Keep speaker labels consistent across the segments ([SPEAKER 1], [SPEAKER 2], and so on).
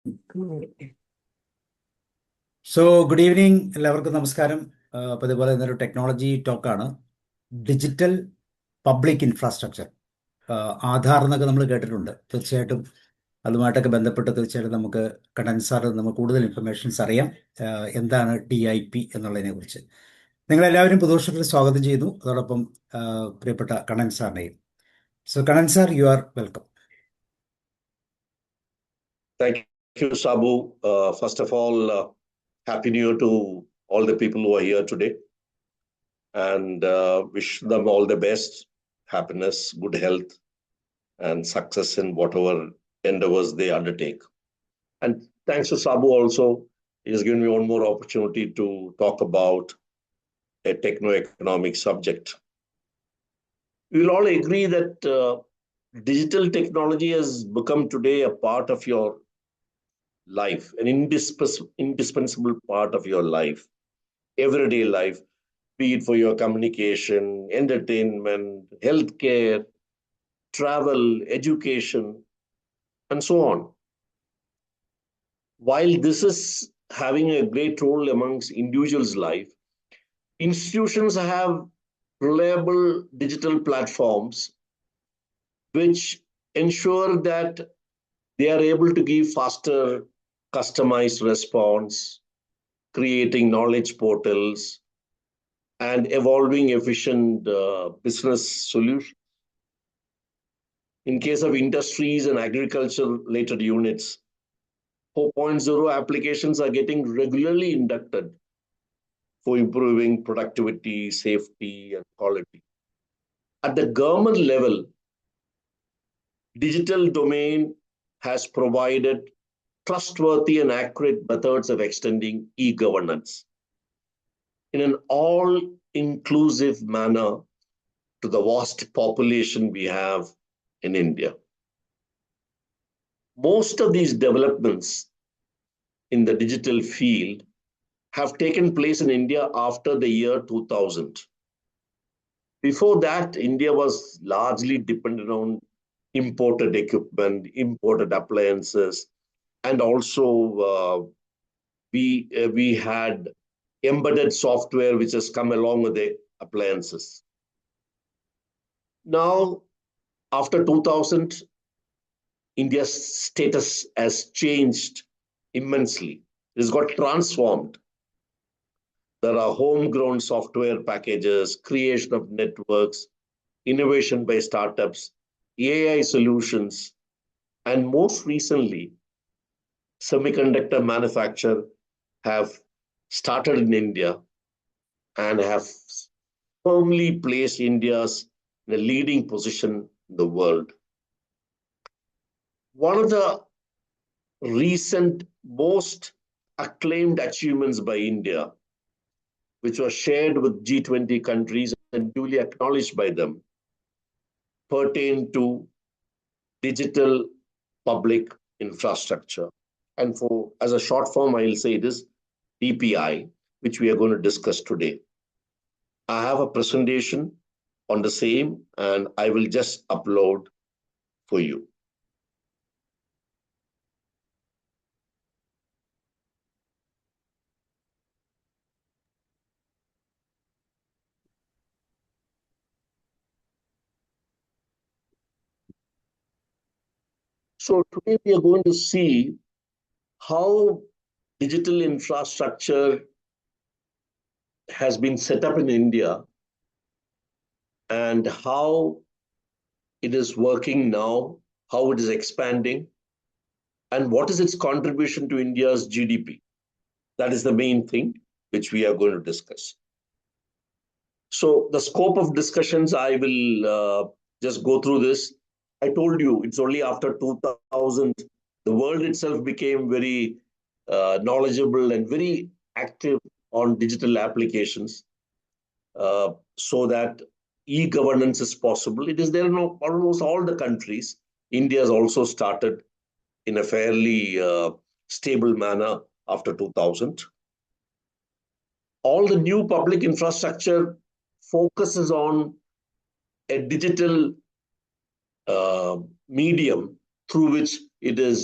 [SPEAKER 1] Good evening, എല്ലാവർക്കും നമസ്കാരം. അപ്പോൾ ഇതുപോലെ ഇന്നൊരു ടെക്നോളജി ടോക്കാണ്. ഡിജിറ്റൽ പബ്ലിക് ഇൻഫ്രാസ്ട്രക്ചർ, ആധാർ എന്നൊക്കെ നമ്മൾ കേട്ടിട്ടുണ്ട്. തീർച്ചയായിട്ടും അതുമായിട്ടൊക്കെ ബന്ധപ്പെട്ട് തീർച്ചയായിട്ടും നമുക്ക് കണ്ടൻസാർ നമുക്ക് കൂടുതൽ ഇൻഫർമേഷൻസ് അറിയാം. എന്താണ് DIP എന്നുള്ളതിനെ കുറിച്ച് നിങ്ങളെല്ലാവരും പുതുവർഷത്തിൽ സ്വാഗതം ചെയ്യുന്നു. അതോടൊപ്പം പ്രിയപ്പെട്ട കണ്ടൻസാറിനെയും. കണ്ടൻസാർ, you are welcome.
[SPEAKER 2] Thank you, Sabu. First of all, Happy New Year to all the people who are here today, and wish them all the best, happiness, good health, and success in whatever endeavors they undertake. And thanks to Sabu also, he has given me one more opportunity to talk about a techno-economic subject. We will all agree that digital technology has become today a part of your life, an indispensable part of your life, everyday life, be it for your communication, entertainment, healthcare, travel, education, and so on. While this is having a great role amongst individuals' life, institutions have reliable digital platforms which ensure that they are able to give faster, customized response, creating knowledge portals, and evolving efficient business solutions. In case of industries and agriculture-related units, 4.0 applications are getting regularly inducted for improving productivity, safety, and quality. At the government level, digital domain has provided trustworthy and accurate methods of extending e-governance in an all-inclusive manner to the vast population we have in India. Most of these developments in the digital field have taken place in India after the year 2000. Before that, India was largely dependent on imported equipment, imported appliances, and also we had embedded software which has come along with the appliances. Now, after 2000, India's status has changed immensely. It has got transformed. There are homegrown software packages, creation of networks, innovation by startups, AI solutions, and most recently, semiconductor manufacture have started in India and have firmly placed India in a leading position in the world. One of the recent most acclaimed achievements by India, which was shared with G20 countries and duly acknowledged by them, pertain to digital public infrastructure. And as a short form, I'll say it is DPI, which we are going to discuss today. I have a presentation on the same, and I will just upload for you. So today we are going to see how digital infrastructure has been set up in India and how it is working now, how it is expanding, and what is its contribution to India's GDP. That is the main thing which we are going to discuss. So the scope of discussions, I will just go through this. I told you it's only after 2000 the world itself became very knowledgeable and very active on digital applications, so that e-governance is possible. It is there in almost all the countries. India has also started in a fairly stable manner after 2000. All the new public infrastructure focuses on a digital medium through which it is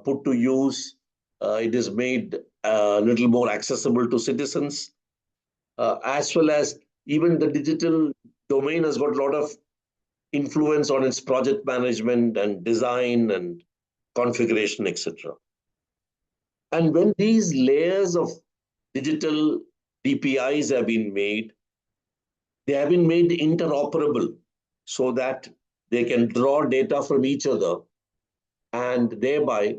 [SPEAKER 2] put to use It is made a little more accessible to citizens, as well as even the digital domain has got a lot of influence on its project management and design and configuration, etc. And when these layers of digital DPIs have been made, they have been made interoperable so that they can draw data from each other and thereby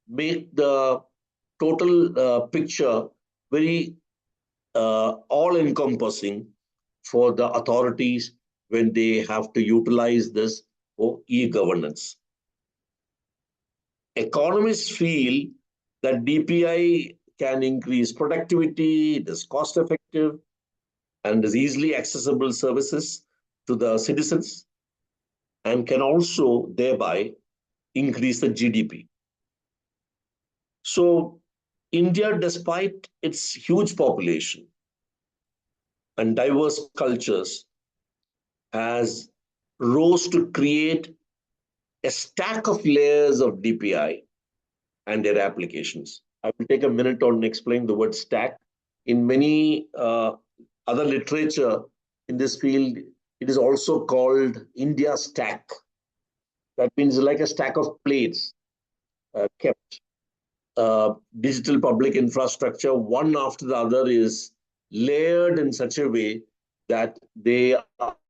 [SPEAKER 2] make the total picture very all-encompassing for the authorities when they have to utilize this for e-governance. Economists feel that DPI can increase productivity, it is cost-effective, and is easily accessible services to the citizens, and can also thereby increase the GDP. So India, despite its huge population and diverse cultures, has rose to create a stack of layers of DPI and their applications. I will take a minute on explain the word stack. In many other literature in this field, it is also called India stack. That means like a stack of plates kept. Digital public infrastructure, one after the other, is layered in such a way that they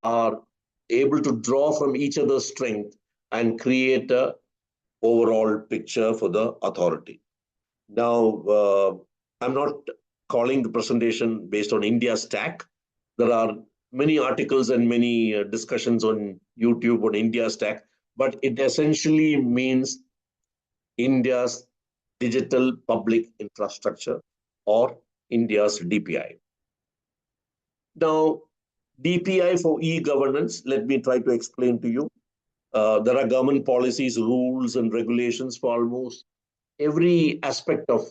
[SPEAKER 2] are able to draw from each other's strength and create a overall picture for the authority. Now, I'm not calling the presentation based on India stack. There are many articles and many discussions on YouTube on India stack, but it essentially means India's digital public infrastructure or India's DPI. Now, DPI for e-governance, let me try to explain to you. There are government policies, rules, and regulations for almost every aspect of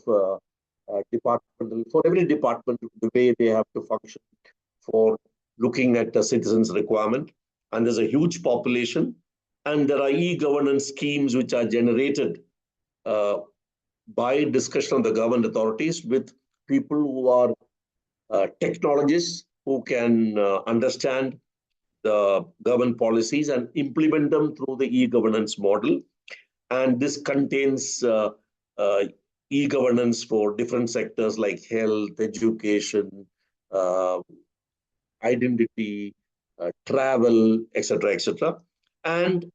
[SPEAKER 2] department, for every department, the way they have to function for looking at the citizens' requirement. And there's a huge population, and there are e-governance schemes which are generated by discussion of the government authorities with people who are technologists who can understand the government policies and implement them through the e-governance model. And this contains e-governance for different sectors like health, education, identity, travel, etc., etc. And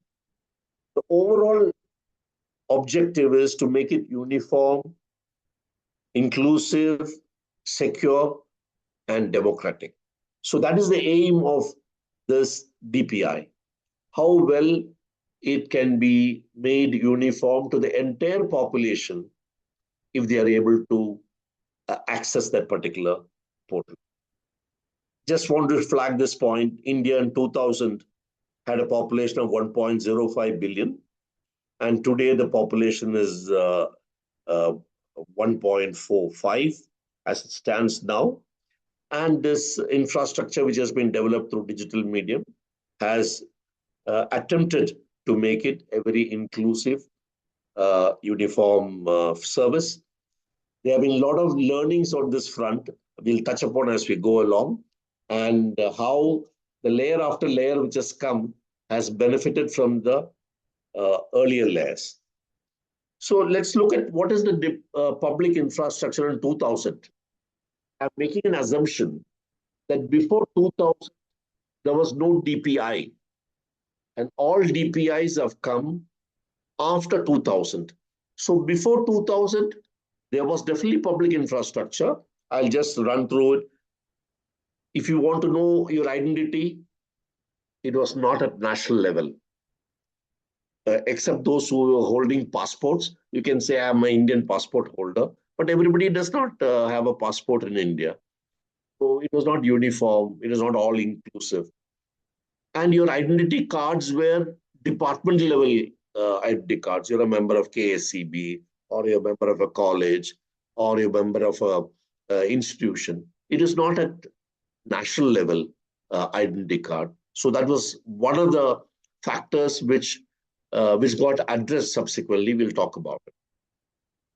[SPEAKER 2] the overall objective is to make it uniform, inclusive, secure, and democratic. So that is the aim of this DPI. How well it can be made uniform to the entire population if they are able to access that particular portal. Just want to flag this point. India in 2000 had a population of 1.05 billion. And today the population is 1.45 as it stands now. And this infrastructure, which has been developed through digital medium, has attempted to make it a very inclusive, uniform service. There have been a lot of learnings on this front. We'll touch upon as we go along, and how the layer after layer which has come has benefited from the earlier layers. So let's look at what is the public infrastructure in 2000. I'm making an assumption that before 2000, there was no DPI. And all DPIs have come after 2000. So before 2000, there was definitely public infrastructure. I'll just run through it. If you want to know your identity, it was not at national level. Except those who were holding passports, you can say I'm an Indian passport holder, but everybody does not have a passport in India. So it was not uniform, it was not all inclusive. And your identity cards were department level identity cards. You're a member of KSCB, or you're a member of a college, or you're a member of a institution. It is not at national level identity card. So that was one of the factors which got addressed subsequently. We'll talk about it.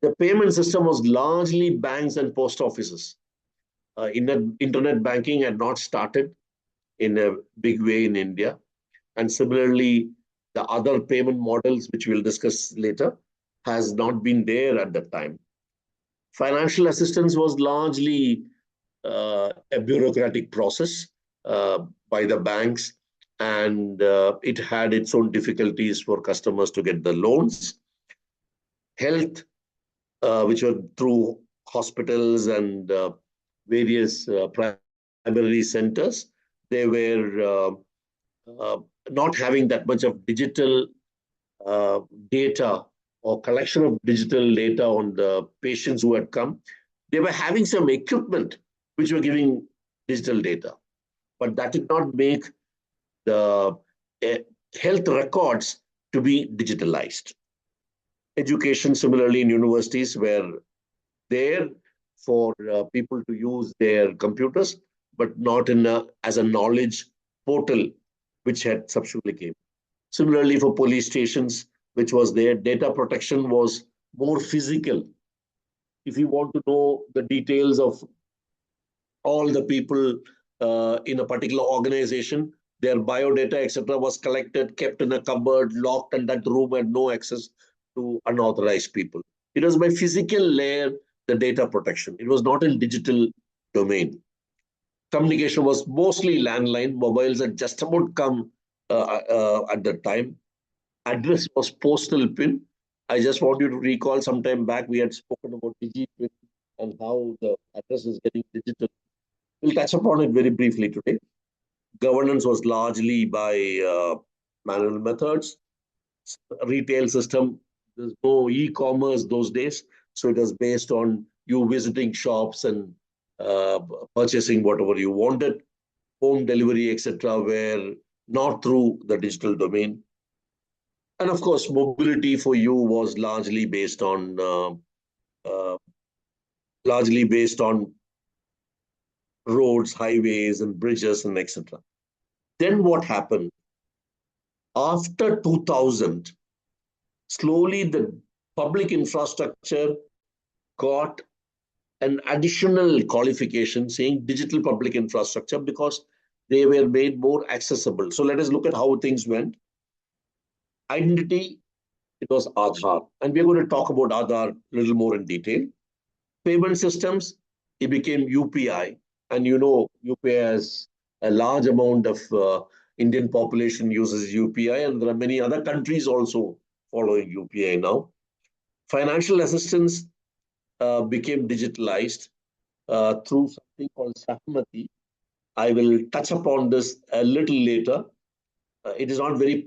[SPEAKER 2] The payment system was largely banks and post offices. Internet banking had not started in a big way in India. And similarly, the other payment models, which we'll discuss later, has not been there at that time. Financial assistance was largely a bureaucratic process by the banks, and it had its own difficulties for customers to get the loans. Health, which were through hospitals and various primary centers, they were not having that much of digital data or collection of digital data on the patients who had come. They were having some equipment which were giving digital data, but that did not make the health records to be digitalized. Education, similarly, in universities were there for people to use their computers, but not as a knowledge portal, which had subsequently came. Similarly, for police stations, which was there, data protection was more physical. If you want to know the details of all the people in a particular organization, their biodata, etc., was collected, kept in a cupboard, locked, and that room had no access to unauthorized people. It was by physical layer, the data protection. It was not in digital domain. Communication was mostly landline. Mobiles had just about come at that time. Address was postal pin. I just want you to recall some time back we had spoken about DigiPin and how the address is getting digital. We'll touch upon it very briefly today. Governance was largely by manual methods. Retail system, there's no e-commerce those days, so it was based on you visiting shops and purchasing whatever you wanted. Home delivery, etc., were not through the digital domain. And of course, mobility for you was largely based on roads, highways, and bridges, and etc. Then what happened? After 2000, slowly the public infrastructure got an additional qualification saying digital public infrastructure because they were made more accessible. So let us look at how things went. Identity, it was Aadhaar. And we're going to talk about Aadhaar a little more in detail. Payment systems, it became UPI. And you know, UPI has a large amount of Indian population uses UPI, and there are many other countries also following UPI now. Financial assistance became digitalized through something called Sahmati. I will touch upon this a little later. It is not very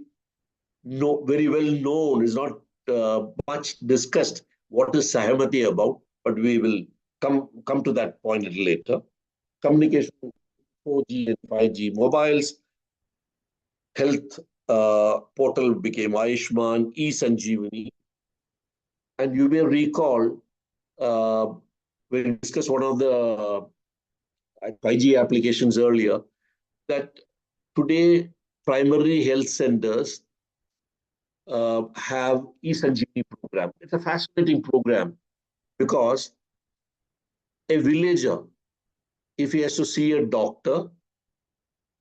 [SPEAKER 2] well known. It's not much discussed what is Sahmati about, but we will come to that point a little later. Communication, 4G and 5G mobiles. Health portal became Ayushman, e-Sanjeevani. And you may recall when we discussed one of the 5G applications earlier, that today primary health centers have e-Sanjeevani program. It's a fascinating program because a villager, if he has to see a doctor,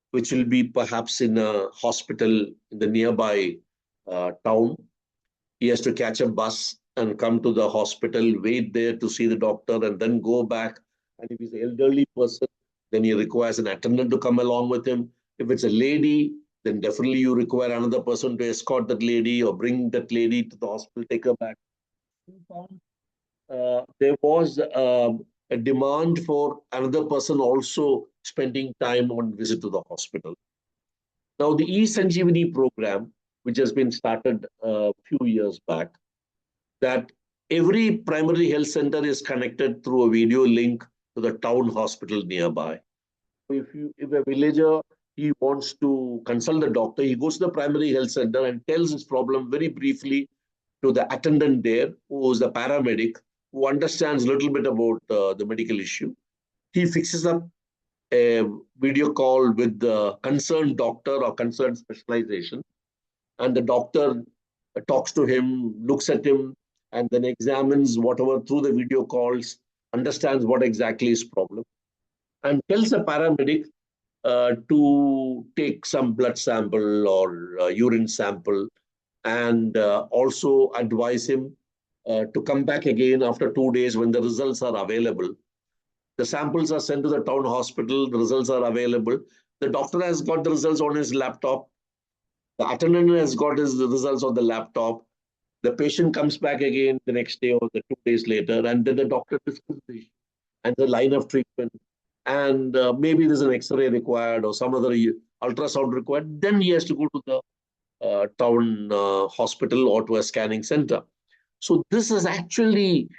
[SPEAKER 2] which will be perhaps in a hospital in the nearby town, he has to catch a bus and come to the hospital, wait there to see the doctor, and then go back. And if he's an elderly person, then he requires an attendant to come along with him. If it's a lady, then definitely you require another person to escort that lady or bring that lady to the hospital, take her back. There was a demand for another person also spending time on visit to the hospital. Now, the e-Sanjeevani program, which has been started a few years back, that every primary health center is connected through a video link to the town hospital nearby. If a villager, he wants to consult the doctor, he goes to the primary health center and tells his problem very briefly to the attendant there, who is the paramedic, who understands a little bit about the medical issue. He fixes up a video call with the concerned doctor or concerned specialization, and the doctor talks to him, looks at him, and then examines whatever through the video calls, understands what exactly is problem, and tells a paramedic to take some blood sample or urine sample, and also advise him to come back again after 2 days when the results are available. The samples are sent to the town hospital, the results are available. The doctor has got the results on his laptop. The attendant has got his results on the laptop. The patient comes back again the next day or the 2 days later, and then the doctor discusses the issue and the line of treatment. And maybe there's an X-ray required or some other ultrasound required. Then he has to go to the town hospital or to a scanning center. So this has actually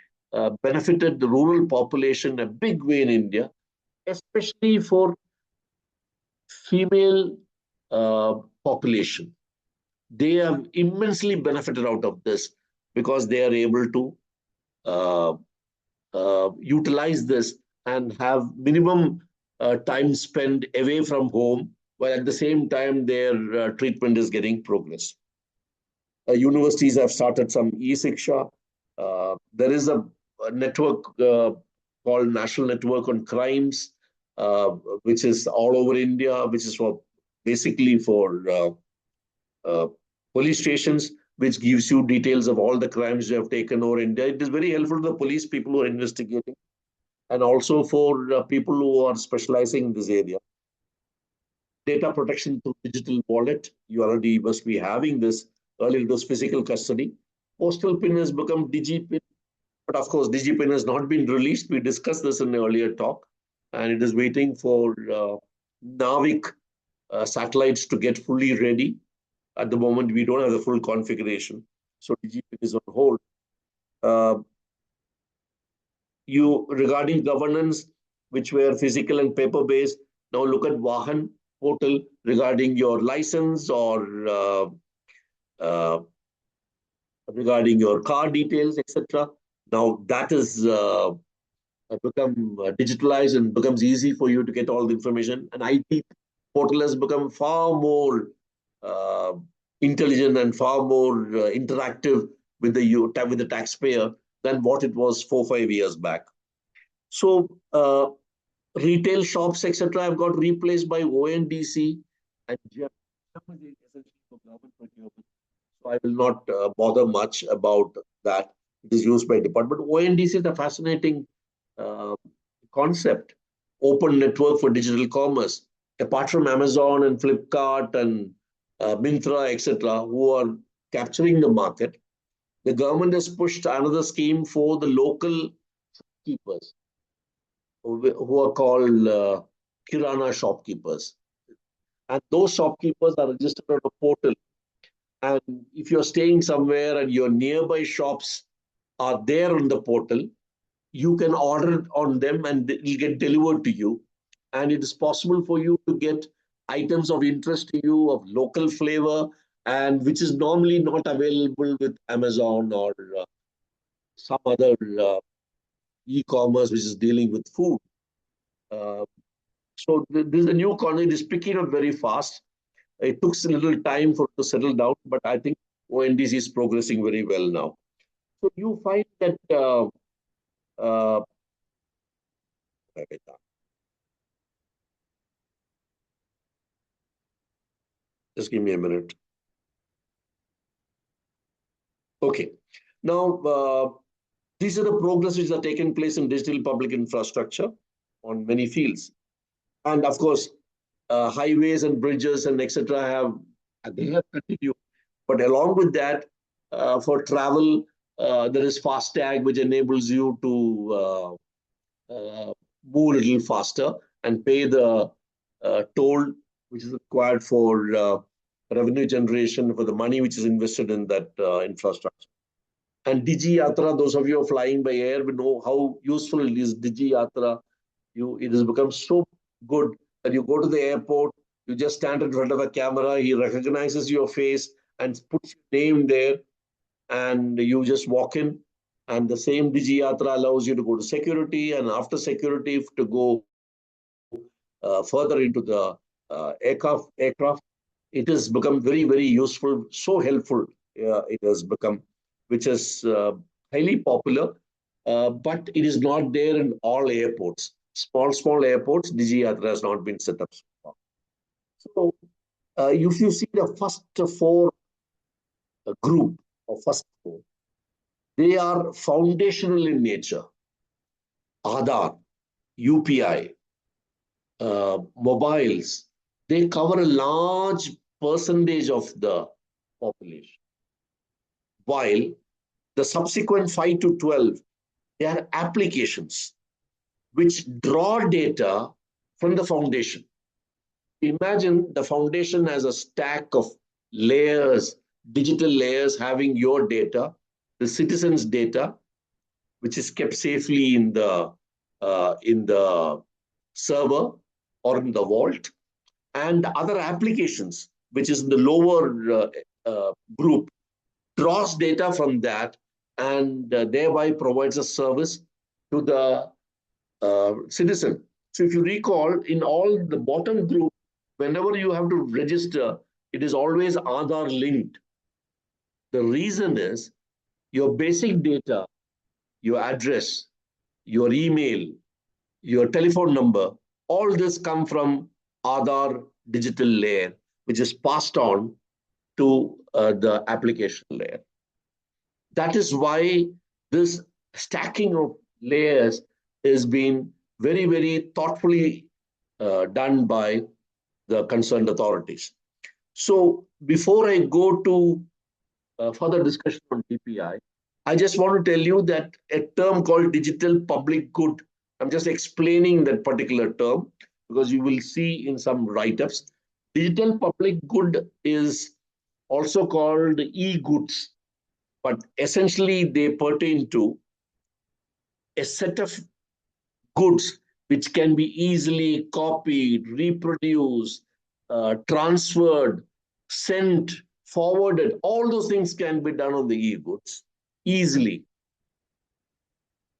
[SPEAKER 2] benefited the rural population a big way in India, especially for female population. They have immensely benefited out of this because they are able to utilize this and have minimum time spent away from home, while at the same time their treatment is getting progress. Universities have started some e-Siksha. There is a network called National Network on Crimes, which is all over India, which is for basically for police stations, which gives you details of all the crimes you have taken over India. It is very helpful to the police people who are investigating, and also for people who are specializing in this area. Data protection through digital wallet. You already must be having this. Earlier it was physical custody. Postal PIN has become DigiPIN. But of course, DigiPIN has not been released. We discussed this in the earlier talk. And it is waiting for Navik satellites to get fully ready. At the moment, we don't have the full configuration. So DigiPIN is on hold. Regarding governance, which were physical and paper-based, now look at Vahan portal regarding your license or regarding your car details, etc. Now that is become digitalized and becomes easy for you to get all the information. And IT portal has become far more intelligent and far more interactive with the taxpayer than what it was 4-5 years back. So retail shops, etc., have got replaced by ONDC and GEM. So I will not bother much about that. It is used by department. ONDC is a fascinating concept. Open network for digital commerce. Apart from Amazon and Flipkart and Myntra, etc., who are capturing the market, the government has pushed another scheme for the local shopkeepers, who are called Kirana shopkeepers. And those shopkeepers are registered on a portal. And if you're staying somewhere and your nearby shops are there on the portal, you can order on them and it will get delivered to you. And it is possible for you to get items of interest to you, of local flavor, and which is normally not available with Amazon or some other e-commerce which is dealing with food. So this is a new economy. It is picking up very fast. It took a little time for it to settle down, but I think ONDC is progressing very well now. So you find that just give me a minute. Okay. Now, these are the progress which are taking place in digital public infrastructure on many fields. And of course, highways and bridges and etc. have continued. But along with that, for travel, there is FASTag, which enables you to move a little faster and pay the toll which is required for revenue generation for the money which is invested in that infrastructure. And Digi Yatra, those of you who are flying by air will know how useful it is. Digi Yatra, it has become so good that you go to the airport, you just stand in front of a camera, he recognizes your face and puts your name there, and you just walk in. And the same Digi Yatra allows you to go to security, and after security to go further into the aircraft. It has become very, very useful, so helpful it has become, which has highly popular, but it is not there in all airports. Small airports, DigiYatra has not been set up so far. So if you see the first four group or first four, they are foundational in nature. Aadhaar, UPI, mobiles, they cover a large percentage of the population. While the subsequent 5 to 12, they are applications which draw data from the foundation. Imagine the foundation as a stack of layers, digital layers having your data, the citizens' data, which is kept safely in the server or in the vault, and other applications, which is in the lower group, draws data from that and thereby provides a service to the citizen. So if you recall, in all the bottom group, whenever you have to register, it is always Aadhaar linked. The reason is your basic data, your address, your email, your telephone number, all this come from Aadhaar digital layer, which is passed on to the application layer. That is why this stacking of layers is being very, very thoughtfully done by the concerned authorities. So before I go to further discussion on DPI, I just want to tell you that a term called digital public good, I'm just explaining that particular term because you will see in some write-ups. Digital public good is also called e-goods, but essentially they pertain to a set of goods which can be easily copied, reproduced, transferred, sent, forwarded. All those things can be done on the e-goods easily.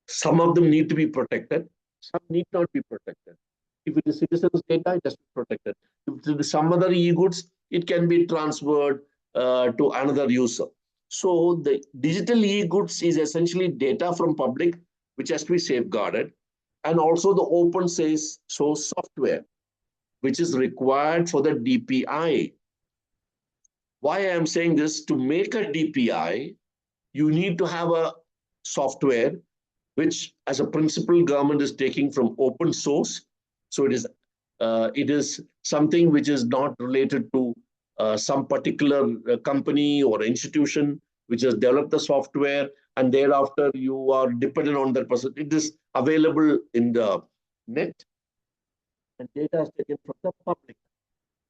[SPEAKER 2] Some of them need to be protected. Some need not be protected. If it is citizens' data, it has to be protected. If it is some other e-goods, it can be transferred to another user. So the digital e-goods is essentially data from public, which has to be safeguarded, and also the open source software, which is required for the DPI. Why I am saying this, to make a DPI, you need to have a software which as a principle government is taking from open source. So it is something which is not related to some particular company or institution which has developed the software and thereafter you are dependent on that person. It is available in the net and data is taken from the public,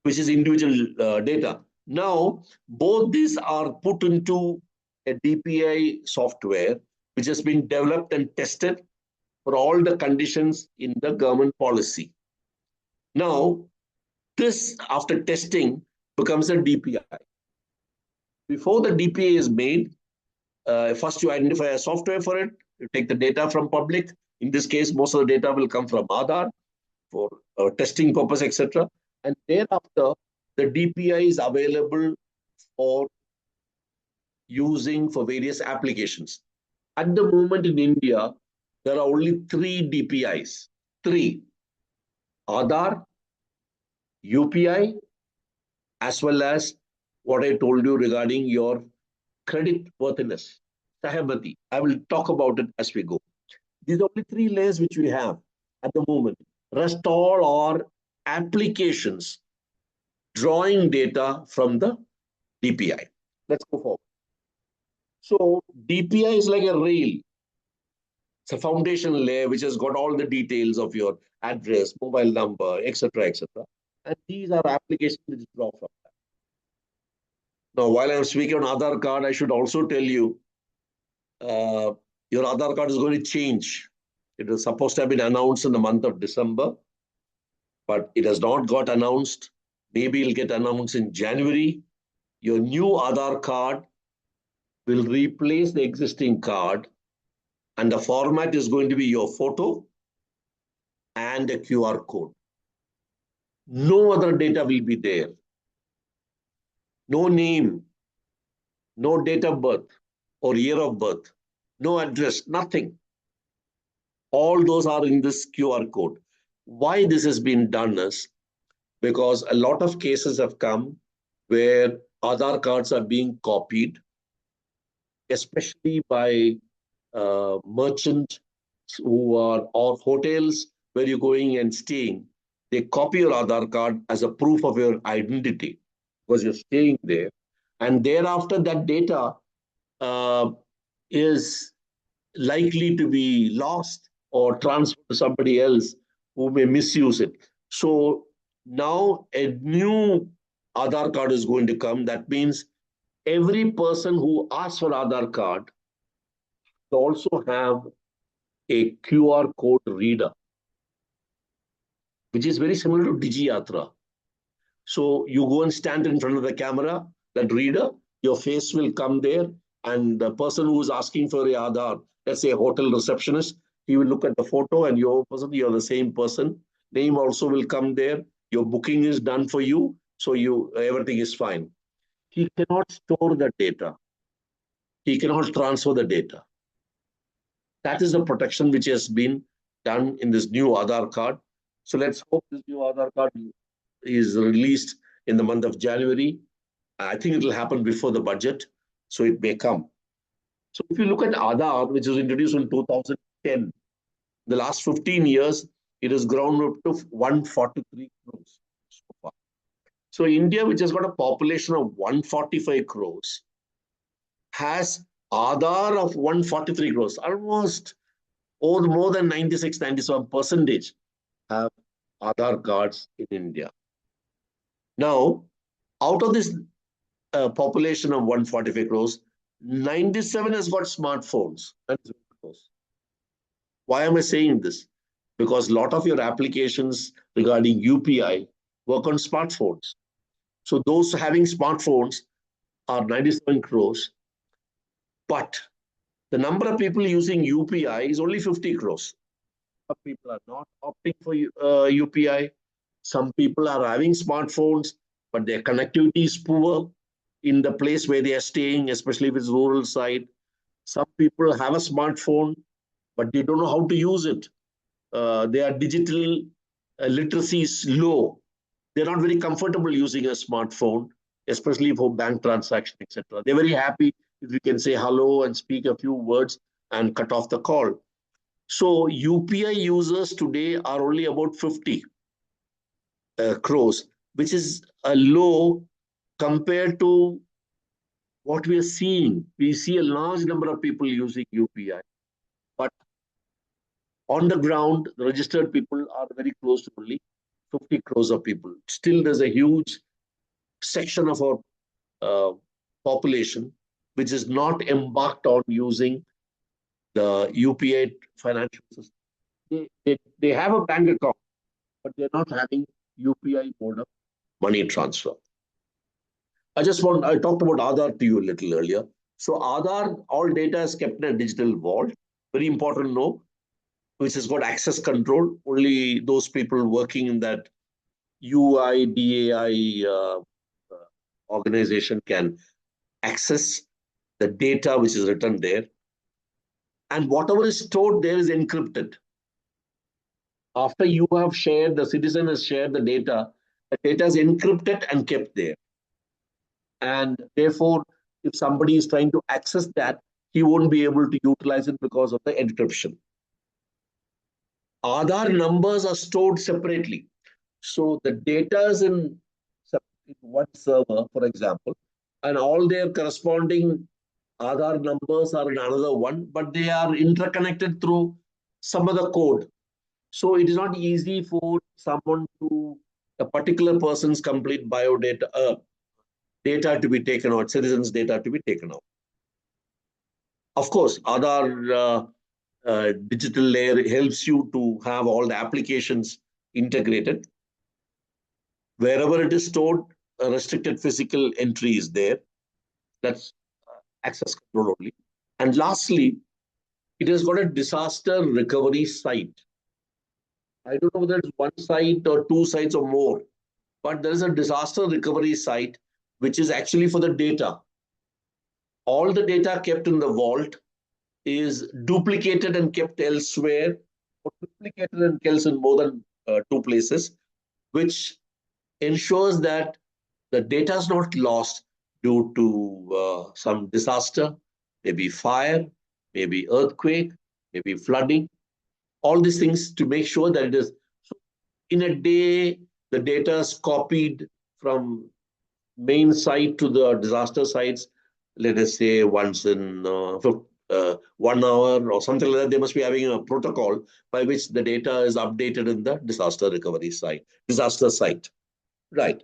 [SPEAKER 2] which is individual data. Now, both these are put into a DPI software which has been developed and tested for all the conditions in the government policy. Now, this, after testing, becomes a DPI. Before the DPI is made, first you identify a software for it, you take the data from public. In this case, most of the data will come from Aadhaar for testing purpose, etc. And thereafter, the DPI is available for using for various applications. At the moment in India, there are only 3 DPIs. 3. Aadhaar, UPI, as well as what I told you regarding your credit worthiness, Sahabati. I will talk about it as we go. These are only 3 layers which we have at the moment. Rest all are applications drawing data from the DPI. Let's go forward. So DPI is like a rail. It's a foundational layer which has got all the details of your address, mobile number, etc., etc. And these are applications which draw from that. Now, while I'm speaking on Aadhaar card, I should also tell you your Aadhaar card is going to change. It was supposed to have been announced in the month of December, but it has not got announced. Maybe it'll get announced in January. Your new Aadhaar card will replace the existing card, and the format is going to be your photo and a QR code. No other data will be there. No name, no date of birth or year of birth. no address, nothing. All those are in this QR code. Why this has been done is because a lot of cases have come where Aadhaar cards are being copied, especially by merchants who are, or hotels where you're going and staying. They copy your Aadhaar card as a proof of your identity because you're staying there. And thereafter, that data uh, is likely to be lost or transferred to somebody else who may misuse it. So now a new Aadhaar card is going to come. That means every person who asks for Aadhaar card will also have a QR code reader, which is very similar to DigiYatra. So you go and stand in front of the camera, that reader, your face will come there, and the person who is asking for your Aadhaar, let's say a hotel receptionist, he will look at the photo and you're the same person. Name also will come there. Your booking is done for you, so everything is fine. He cannot store the data. He cannot transfer the data. That is the protection which has been done in this new Aadhaar card. So let's hope this new Aadhaar card is released in the month of January. I think it will happen before the budget, so it may come. So if you look at Aadhaar, which was introduced in 2010, the last 15 years, it has grown up to 143 crores so far. So India, which has got a population of 145 crores, has Aadhaar of 143 crores, almost more than 96, 97% have Aadhaar cards in India. Now, out of this population of 145 crores, 97 has got smartphones. Why am I saying this? Because a lot of your applications regarding UPI work on smartphones. So those having smartphones are 97 crores, but the number of people using UPI is only 50 crores. Some people are not opting for UPI. Some people are having smartphones, but their connectivity is poor in the place where they are staying, especially if it's rural side. Some people have a smartphone, but they don't know how to use it. Their digital literacy is low. They're not very comfortable using a smartphone, especially for bank transaction, etc. They're very happy if you can say hello and speak a few words and cut off the call. So UPI users today are only about 50 crores, which is a low compared to what we are seeing. We see a large number of people using UPI, but on the ground, the registered people are very close to only 50 crores of people. Still, there's a huge section of our population which is not embarked on using the UPI financial system. They have a bank account, but they're not having UPI mode of money transfer. I talked about Aadhaar to you a little earlier. So Aadhaar, all data is kept in a digital vault. Very important to know, which has got access control. Only those people working in that UIDAI organization can access the data which is written there. And whatever is stored there is encrypted. After you have shared, the citizen has shared the data is encrypted and kept there. And therefore, if somebody is trying to access that, he won't be able to utilize it because of the encryption. Aadhaar numbers are stored separately. So the data is in one server, for example, and all their corresponding Aadhaar numbers are in another one, but they are interconnected through some other code. So it is not easy for someone a particular person's complete biodata, data to be taken out, citizens' data to be taken out. Of course, Aadhaar digital layer helps you to have all the applications integrated. Wherever it is stored, a restricted physical entry is there. That's access control only. And lastly, it has got a disaster recovery site. I don't know whether it's one site or two sites or more, but there is a disaster recovery site, which is actually for the data. All the data kept in the vault is duplicated and kept elsewhere, or duplicated and kept in more than two places, which ensures that the data is not lost due to some disaster, maybe fire, maybe earthquake, maybe flooding, all these things to make sure that it is. So in a day, the data is copied from main site to the disaster sites, let us say once in 1 hour or something like that. They must be having a protocol by which the data is updated in the disaster recovery site, disaster site. Right.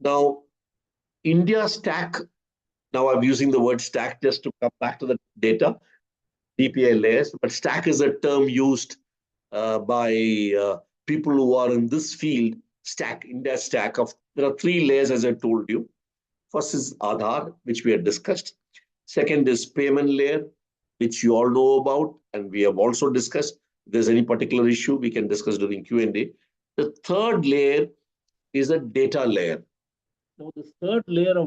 [SPEAKER 2] Now, India stack, now I'm using the word stack just to come back to the data, DPI layers, but stack is a term used by people who are in this field. Stack, India stack of, there are 3 layers as I told you. First is Aadhaar, which we had discussed. Second is payment layer, which you all know about, and we have also discussed. If there's any particular issue, we can discuss during Q&A. The third layer is a data layer. Now, the third layer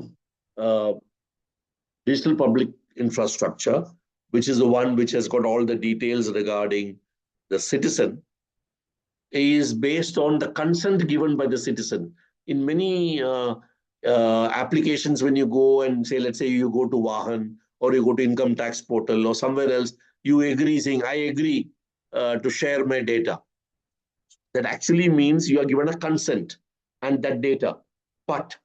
[SPEAKER 2] of digital public infrastructure, which is the one which has got all the details regarding the citizen, is based on the consent given by the citizen. In many applications, when you go and say, let's say you go to Vahan or you go to income tax portal or somewhere else, you agree saying, I agree to share my data. That actually means you are given a consent and that data. But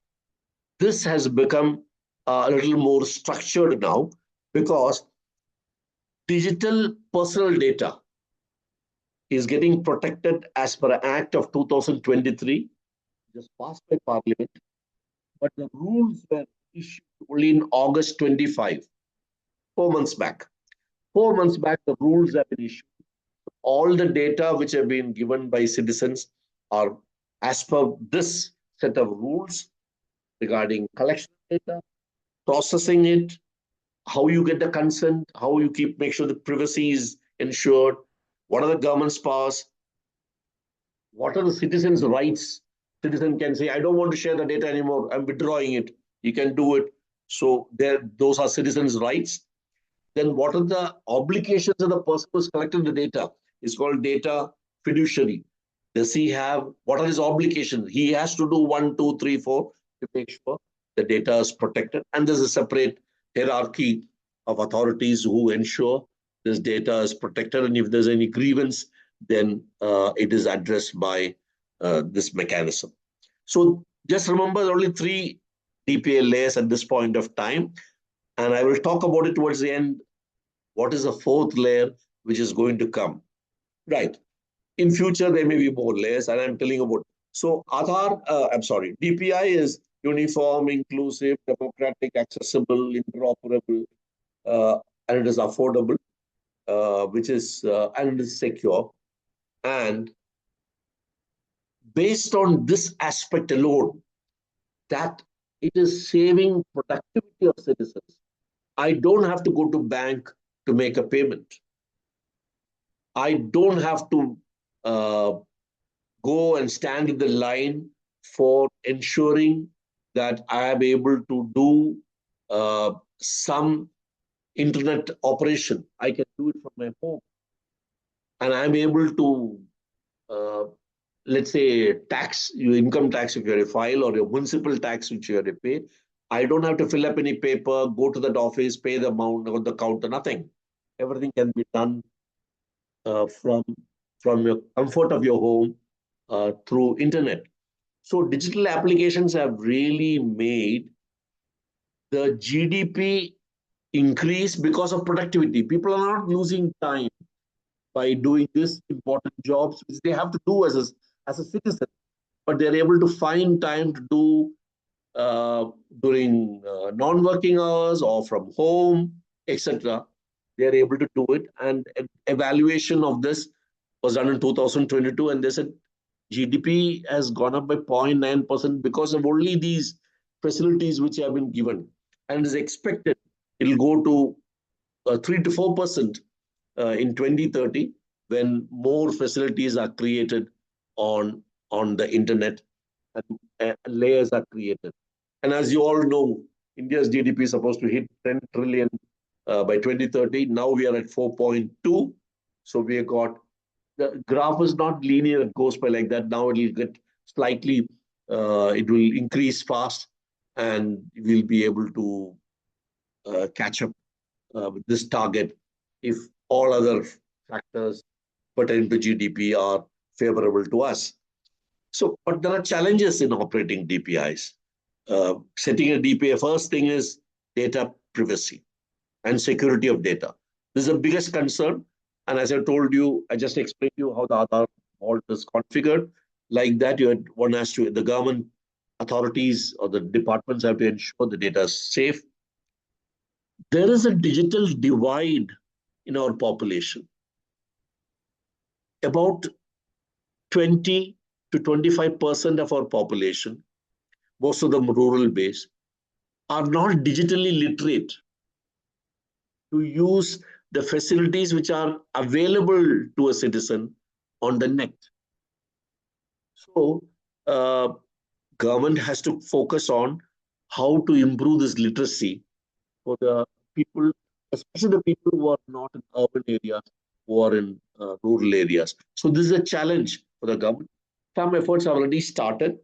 [SPEAKER 2] this has become a little more structured now because digital personal data is getting protected as per Act of 2023, just passed by Parliament, but the rules were issued only in August 25, 4 months back. 4 months back, the rules have been issued. All the data which have been given by citizens are as per this set of rules regarding collection data, processing it, how you get the consent, how you make sure the privacy is ensured, what are the government's powers, what are the citizens' rights. Citizen can say, I don't want to share the data anymore, I'm withdrawing it. You can do it. So those are citizens' rights. Then what are the obligations of the person who's collected the data? It's called data fiduciary. Does he have, what are his obligations? He has to do 1, 2, 3, 4 to make sure the data is protected. And there's a separate hierarchy of authorities who ensure this data is protected. And if there's any grievance, then it is addressed by this mechanism. So just remember only 3 DPA layers at this point of time. And I will talk about it towards the end. What is the 4th layer which is going to come? Right. In future, there may be more layers, and I'm telling you about. So Aadhaar, DPI is uniform, inclusive, democratic, accessible, interoperable, and it is affordable, and it is secure. And based on this aspect alone, that it is saving productivity of citizens. I don't have to go to bank to make a payment. I don't have to go and stand in the line for ensuring that I am able to do some internet operation. I can do it from my home. And I'm able to, let's say, tax, your income tax if you're a file, or your municipal tax which you have to pay. I don't have to fill up any paper, go to that office, pay the amount on the counter, nothing. Everything can be done from your comfort of your home through internet. So digital applications have really made the GDP increase because of productivity. People are not losing time by doing these important jobs which they have to do as a citizen, but they're able to find time to do during non-working hours or from home, etc. They're able to do it. And an evaluation of this was done in 2022, and they said GDP has gone up by 0.9% because of only these facilities which have been given. And is expected it'll go to 3 to 4% in 2030 when more facilities are created on the internet and layers are created. And as you all know, India's GDP is supposed to hit 10 trillion by 2030. Now we are at 4.2. So we have got, the graph is not linear, it goes by like that. Now it will get slightly, it will increase fast, and we'll be able to catch up with this target if all other factors pertaining to GDP are favorable to us. So, but there are challenges in operating DPIs. Setting a DPI, first thing is data privacy and security of data. This is the biggest concern. And as I told you, I just explained to you how the Aadhaar vault is configured. Like that, one has to, the government authorities or the departments have to ensure the data is safe. There is a digital divide in our population. About 20 to 25% of our population, most of them rural based, are not digitally literate to use the facilities which are available to a citizen on the net. So, government has to focus on how to improve this literacy for the people, especially the people who are not in urban areas, who are in rural areas. So this is a challenge for the government. Some efforts have already started.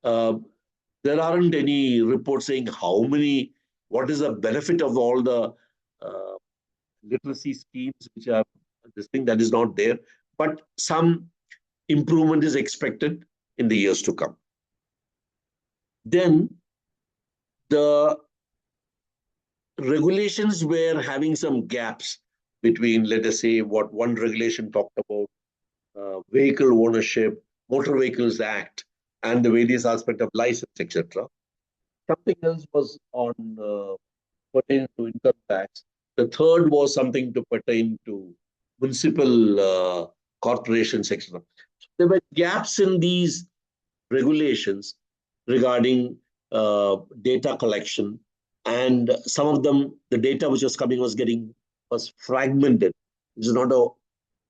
[SPEAKER 2] There aren't any reports saying what is the benefit of all the literacy schemes which are this thing that is not there, but some improvement is expected in the years to come. Then the regulations were having some gaps between, let us say, what one regulation talked about, vehicle ownership, Motor Vehicles Act, and the various aspects of license, etc. Something else was on pertaining to income tax. The third was something to pertain to municipal corporations, etc. So there were gaps in these regulations regarding data collection, and some of them, the data which was coming was fragmented. It is not a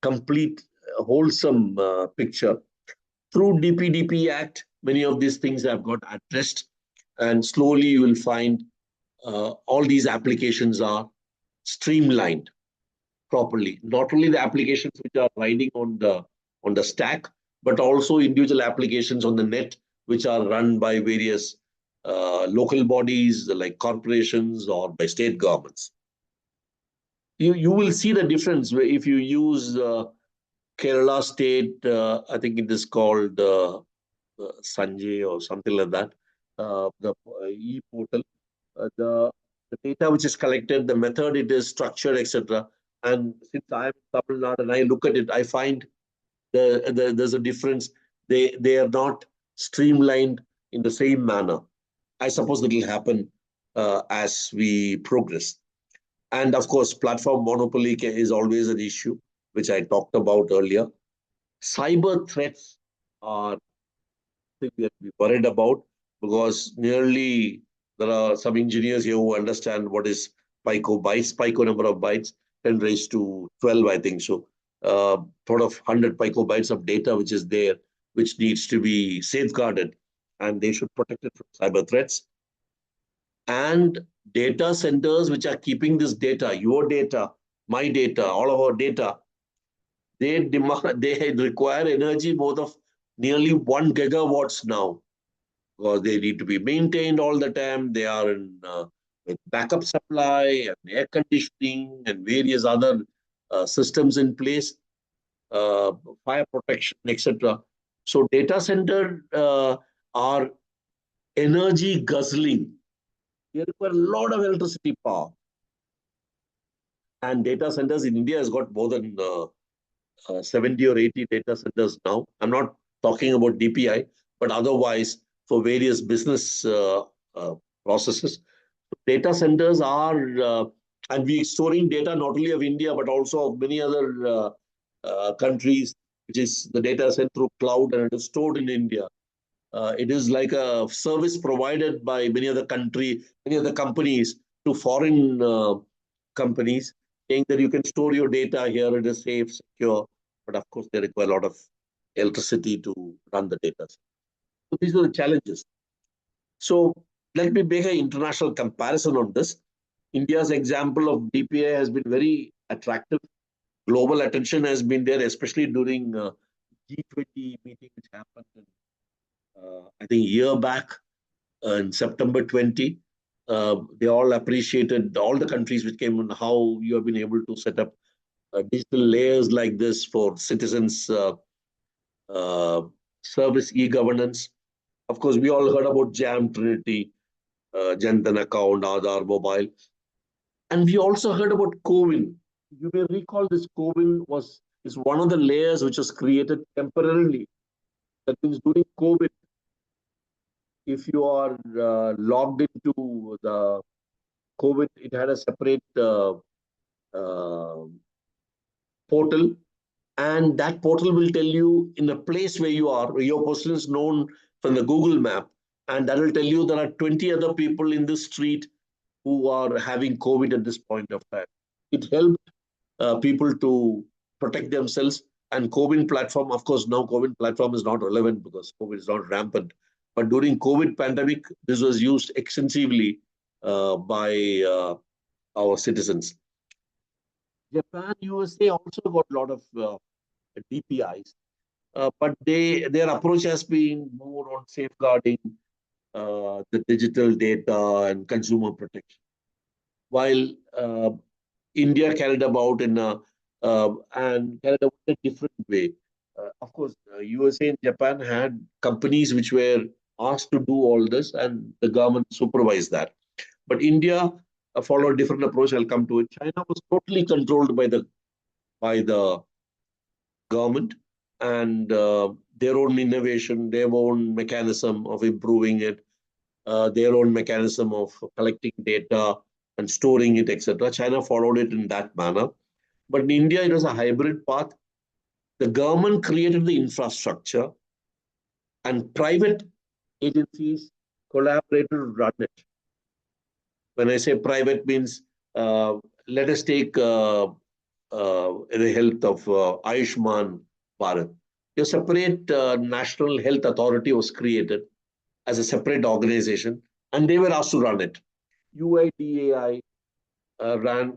[SPEAKER 2] complete, wholesome picture. Through DPDP Act, many of these things have got addressed, and slowly you will find all these applications are streamlined properly. Not only the applications which are riding on the stack, but also individual applications on the net, which are run by various local bodies like corporations or by state governments. You will see the difference if you use Kerala state, I think it is called Sanjay or something like that, the e-portal, the data which is collected, the method it is structured, etc. And since I am in Tamil Nadu and I look at it, I find there's a difference. They are not streamlined in the same manner. I suppose that will happen as we progress. And of course, platform monopoly is always an issue, which I talked about earlier. Cyber threats are things we have to be worried about, because nearly there are some engineers here who understand what is pico bytes, pico number of bytes, 10 raised to 12, I think so. Sort of 100 pico bytes of data which is there, which needs to be safeguarded, and they should protect it from cyber threats. And data centers which are keeping this data, your data, my data, all of our data, they require energy both of nearly 1 gigawatts now, because they need to be maintained all the time. They are in with backup supply and air conditioning and various other systems in place, fire protection, etc. So data center are energy guzzling. They require a lot of electricity power. And data centers in India has got more than 70 or 80 data centers now. I'm not talking about DPI, but otherwise for various business processes. Data centers are, and we're storing data not only of India, but also of many other countries, which is the data sent through cloud and it is stored in India. It is like a service provided by many other companies to foreign companies, saying that you can store your data here, it is safe, secure, but of course they require a lot of electricity to run the data. So these are the challenges. So let me make an international comparison on this. India's example of DPI has been very attractive. Global attention has been there, especially during G20 meeting, which happened, I think, a year back in September 20. They all appreciated, all the countries which came, and how you have been able to set up digital layers like this for citizens' uh, service e-governance. Of course, we all heard about JAM Trinity, Jan Dhan account, Aadhaar mobile. And we also heard about CoWIN. You may recall this CoWIN is one of the layers which was created temporarily. That means during COVID, if you are logged into the COVID, it had a separate uh, portal, and that portal will tell you in a place where you are, your person is known from the Google map, and that will tell you there are 20 other people in this street who are having COVID at this point of time. It helped people to protect themselves. And COVID platform, of course, now COVID platform is not relevant because COVID is not rampant. But during COVID pandemic, this was used extensively by our citizens. Japan, USA also got a lot of DPIs, but their approach has been more on safeguarding the digital data and consumer protection. While India carried about in a different way. Of course, USA and Japan had companies which were asked to do all this, and the government supervised that. But India followed a different approach. I'll come to it. China was totally controlled by the government, and their own innovation, their own mechanism of improving it, their own mechanism of collecting data and storing it, etc. China followed it in that manner. But in India, it was a hybrid path. The government created the infrastructure, and private agencies collaborated to run it. When I say private, means let us take the health of Ayushman Bharat. A separate national health authority was created as a separate organization, and they were asked to run it. UIDAI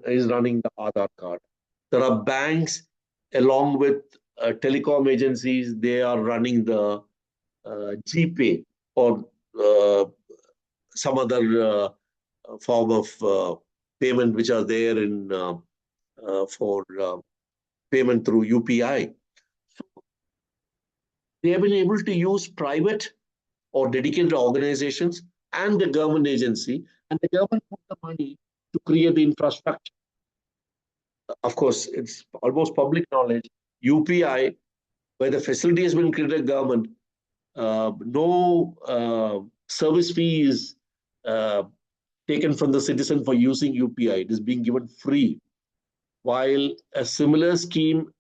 [SPEAKER 2] is running the Aadhaar card. There are banks along with telecom agencies. They are running the GPay or some other form of payment which are there in for payment through UPI. So they have been able to use private or dedicated organizations and the government agency, and the government put the money to create the infrastructure. Of course, it's almost public knowledge. UPI, where the facility has been created government, no service fee is taken from the citizen for using UPI. It is being given free. While a similar scheme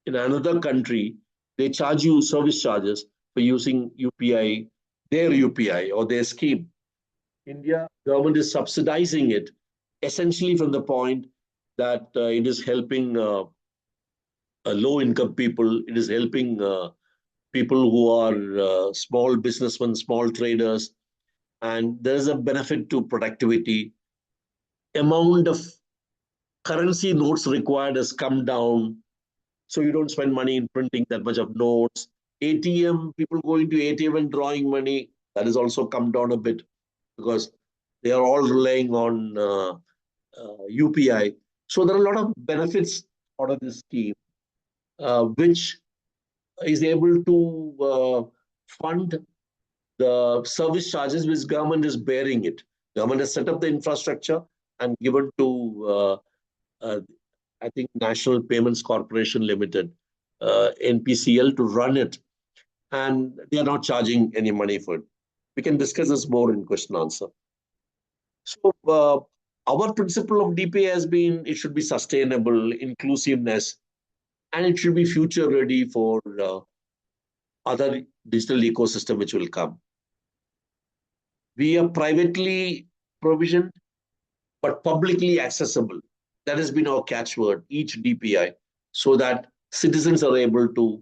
[SPEAKER 2] in another country, they charge you service charges for using UPI, their UPI or their scheme. India government is subsidizing it, essentially from the point that it is helping low-income people. It is helping people who are small businessmen, small traders, and there is a benefit to productivity. Amount of currency notes required has come down, so you don't spend money in printing that much of notes. ATM, people going to ATM and drawing money, that has also come down a bit because they are all relying on UPI. So there are a lot of benefits out of this scheme, which is able to fund the service charges which government is bearing it. Government has set up the infrastructure and given to, I think, National Payments Corporation Limited, NPCL, to run it. And they are not charging any money for it. We can discuss this more in question answer. So our principle of DPA has been, it should be sustainable, inclusiveness, and it should be future ready for other digital ecosystem which will come. We are privately provisioned, but publicly accessible. That has been our catchword, each DPI, so that citizens are able to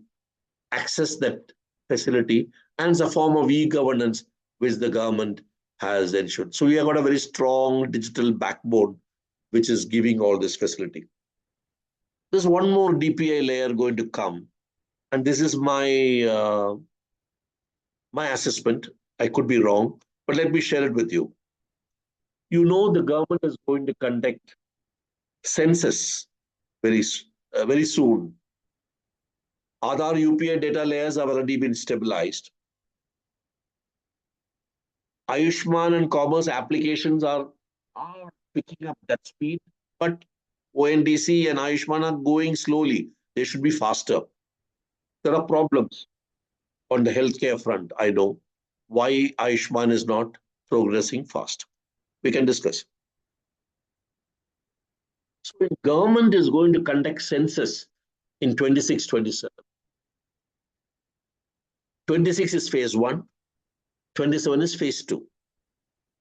[SPEAKER 2] access that facility, and it's a form of e-governance which the government has ensured. So we have got a very strong digital backbone which is giving all this facility. There's one more DPI layer going to come, and this is my assessment. I could be wrong, but let me share it with you. You know, the government is going to conduct census very soon. Aadhaar UPI data layers have already been stabilized. Ayushman and commerce applications are picking up that speed, but ONDC and Ayushman are going slowly. They should be faster. There are problems on the healthcare front, I know. Why Ayushman is not progressing fast? We can discuss. So the government is going to conduct census in 26-27. 26 is phase 1, 27 is phase 2.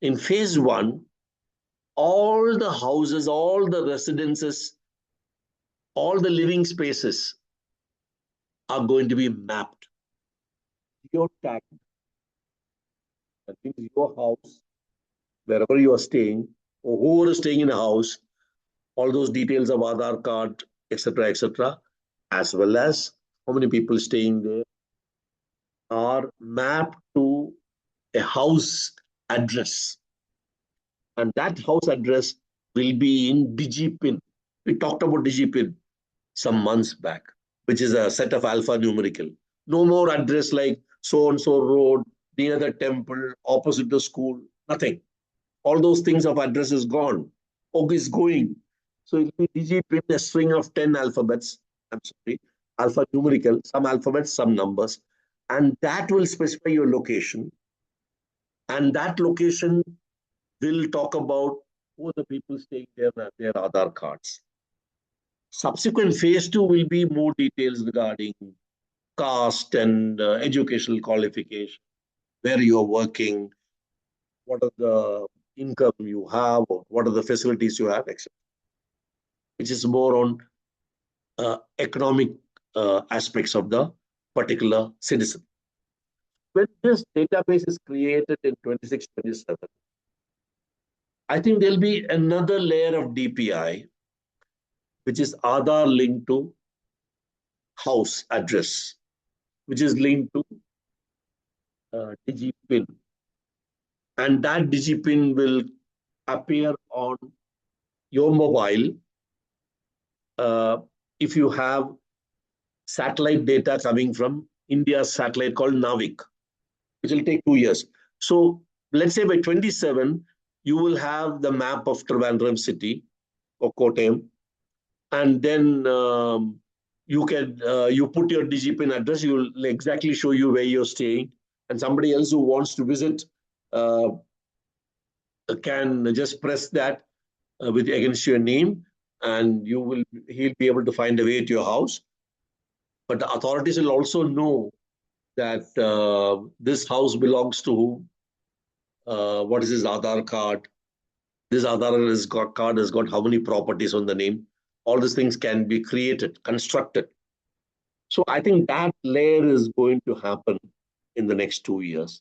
[SPEAKER 2] In phase 1, all the houses, all the residences, all the living spaces are going to be mapped. Your tag, that means your house, wherever you are staying, or whoever is staying in a house, all those details of Aadhaar card, etc., as well as how many people staying there, are mapped to a house address. And that house address will be in DigiPin. We talked about DigiPin some months back, which is a set of alphanumerical. No more address like so-and-so road, near the temple, opposite the school, nothing. All those things of address is gone. Or is going. So it will be DigiPin, a string of 10 alphabets. I'm sorry, alphanumerical, some alphabets, some numbers. And that will specify your location. And that location will talk about who are the people staying there and their Aadhaar cards. Subsequent phase 2 will be more details regarding caste and educational qualification, where you are working, what are the income you have, or what are the facilities you have, etc. Which is more on economic aspects of the particular citizen. When this database is created in 26-27, I think there'll be another layer of DPI, which is Aadhaar linked to house address, which is linked to DigiPin. And that DigiPin will appear on your mobile if you have satellite data coming from India's satellite called Navik, which will take 2 years. So let's say by 27, you will have the map of Trivandrum city or Kottayam, and then you put your DigiPin address, you will exactly show you where you're staying, and somebody else who wants to visit can just press that with against your name, and he'll be able to find a way to your house. But the authorities will also know that this house belongs to whom, what is his Aadhaar card, this Aadhaar card has got how many properties on the name. All these things can be created, constructed. So I think that layer is going to happen in the next 2 years.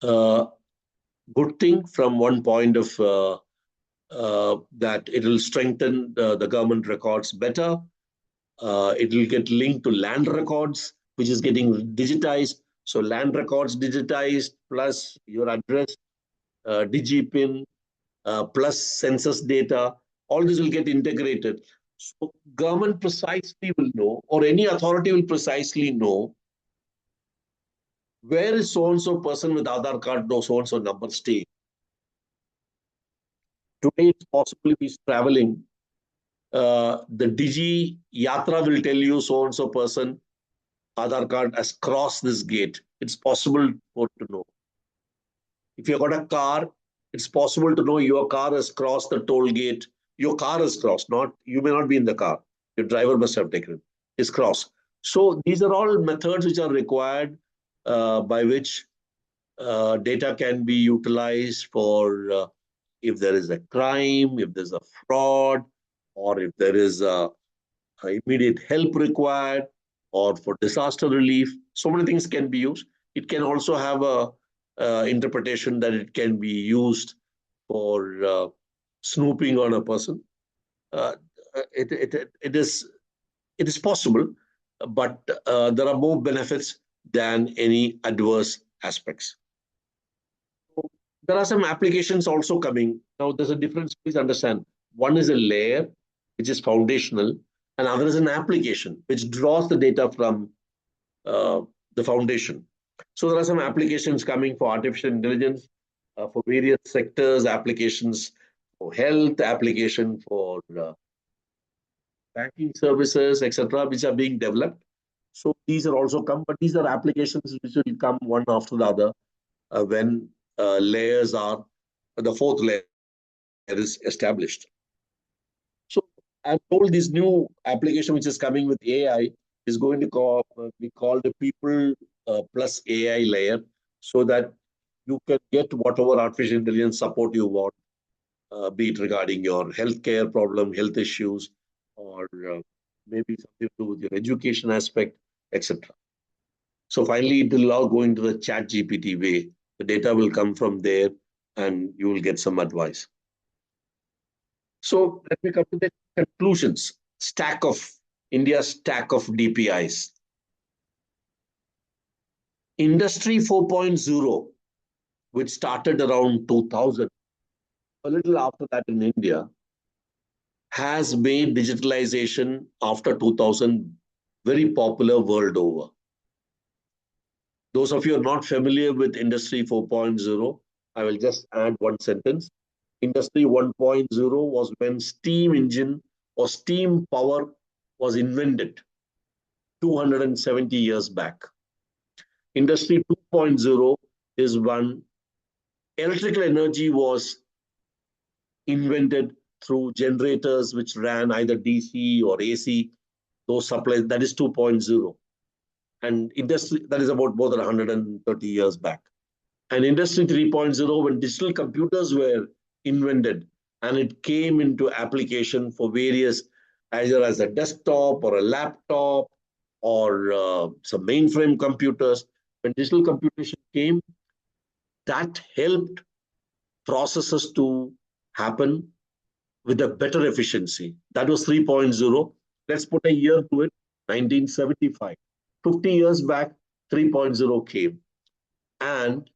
[SPEAKER 2] Good thing from one point of that it will strengthen the government records better. It will get linked to land records, which is getting digitized. So land records digitized, plus your address, DigiPin, plus census data, all this will get integrated. So government precisely will know, or any authority will precisely know, where is so-and-so person with Aadhaar card, no so-and-so number staying. Today, it's possible if he's traveling, the Digi Yatra will tell you so-and-so person, Aadhaar card has crossed this gate. It's possible for to know. If you've got a car, it's possible to know your car has crossed the toll gate. Your car has crossed, you may not be in the car. Your driver must have taken it. It's crossed. So these are all methods which are required by which data can be utilized for if there is a crime, if there's a fraud, or if there is immediate help required, or for disaster relief. So many things can be used. It can also have a interpretation that it can be used for snooping on a person. It is possible, but there are more benefits than any adverse aspects. So there are some applications also coming. Now, there's a difference, please understand. One is a layer, which is foundational, and other is an application, which draws the data from the foundation. So there are some applications coming for artificial intelligence for various sectors, applications for health, application for banking services, etc., which are being developed. So these are also come, but these are applications which will come one after the other when layers are, the fourth layer is established. So I'm told this new application which is coming with AI is going to be called the people plus AI layer, so that you can get whatever artificial intelligence support you want, be it regarding your healthcare problem, health issues, or maybe something to do with your education aspect, etc. So finally, it will all go into the chat GPT way. The data will come from there and you will get some advice. So let me come to the conclusions. India's stack of DPIs. Industry 4.0, which started around 2000, a little after that in India, has made digitalization after 2000 very popular world over. Those of you who are not familiar with Industry 4.0, I will just add one sentence. Industry 1.0 was when steam engine or steam power was invented 270 years back. Industry 2.0 is when electrical energy was invented through generators which ran either DC or AC. Those supplies, that is 2.0. And industry, that is about more than 130 years back. And Industry 3.0, when digital computers were invented and it came into application for various, either as a desktop or a laptop or some mainframe computers. When digital computation came, that helped processes to happen with a better efficiency. That was 3.0. Let's put a year to it, 1975. 50 years back, 3.0 came. And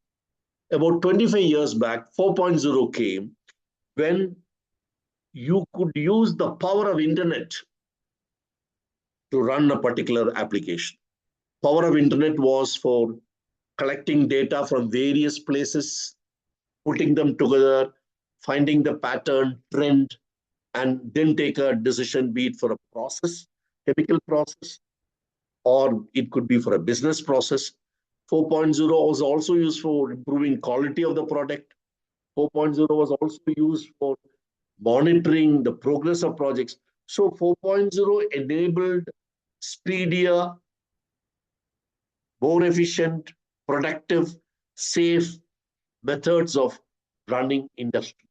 [SPEAKER 2] about 25 years back, 4.0 came, when you could use the power of internet to run a particular application. Power of internet was for collecting data from various places, putting them together, finding the pattern, trend, and then take a decision, be it for a process, chemical process, or it could be for a business process. 4.0 was also used for improving quality of the product. 4.0 was also used for monitoring the progress of projects. So 4.0 enabled speedier, more efficient, productive, safe methods of running industry.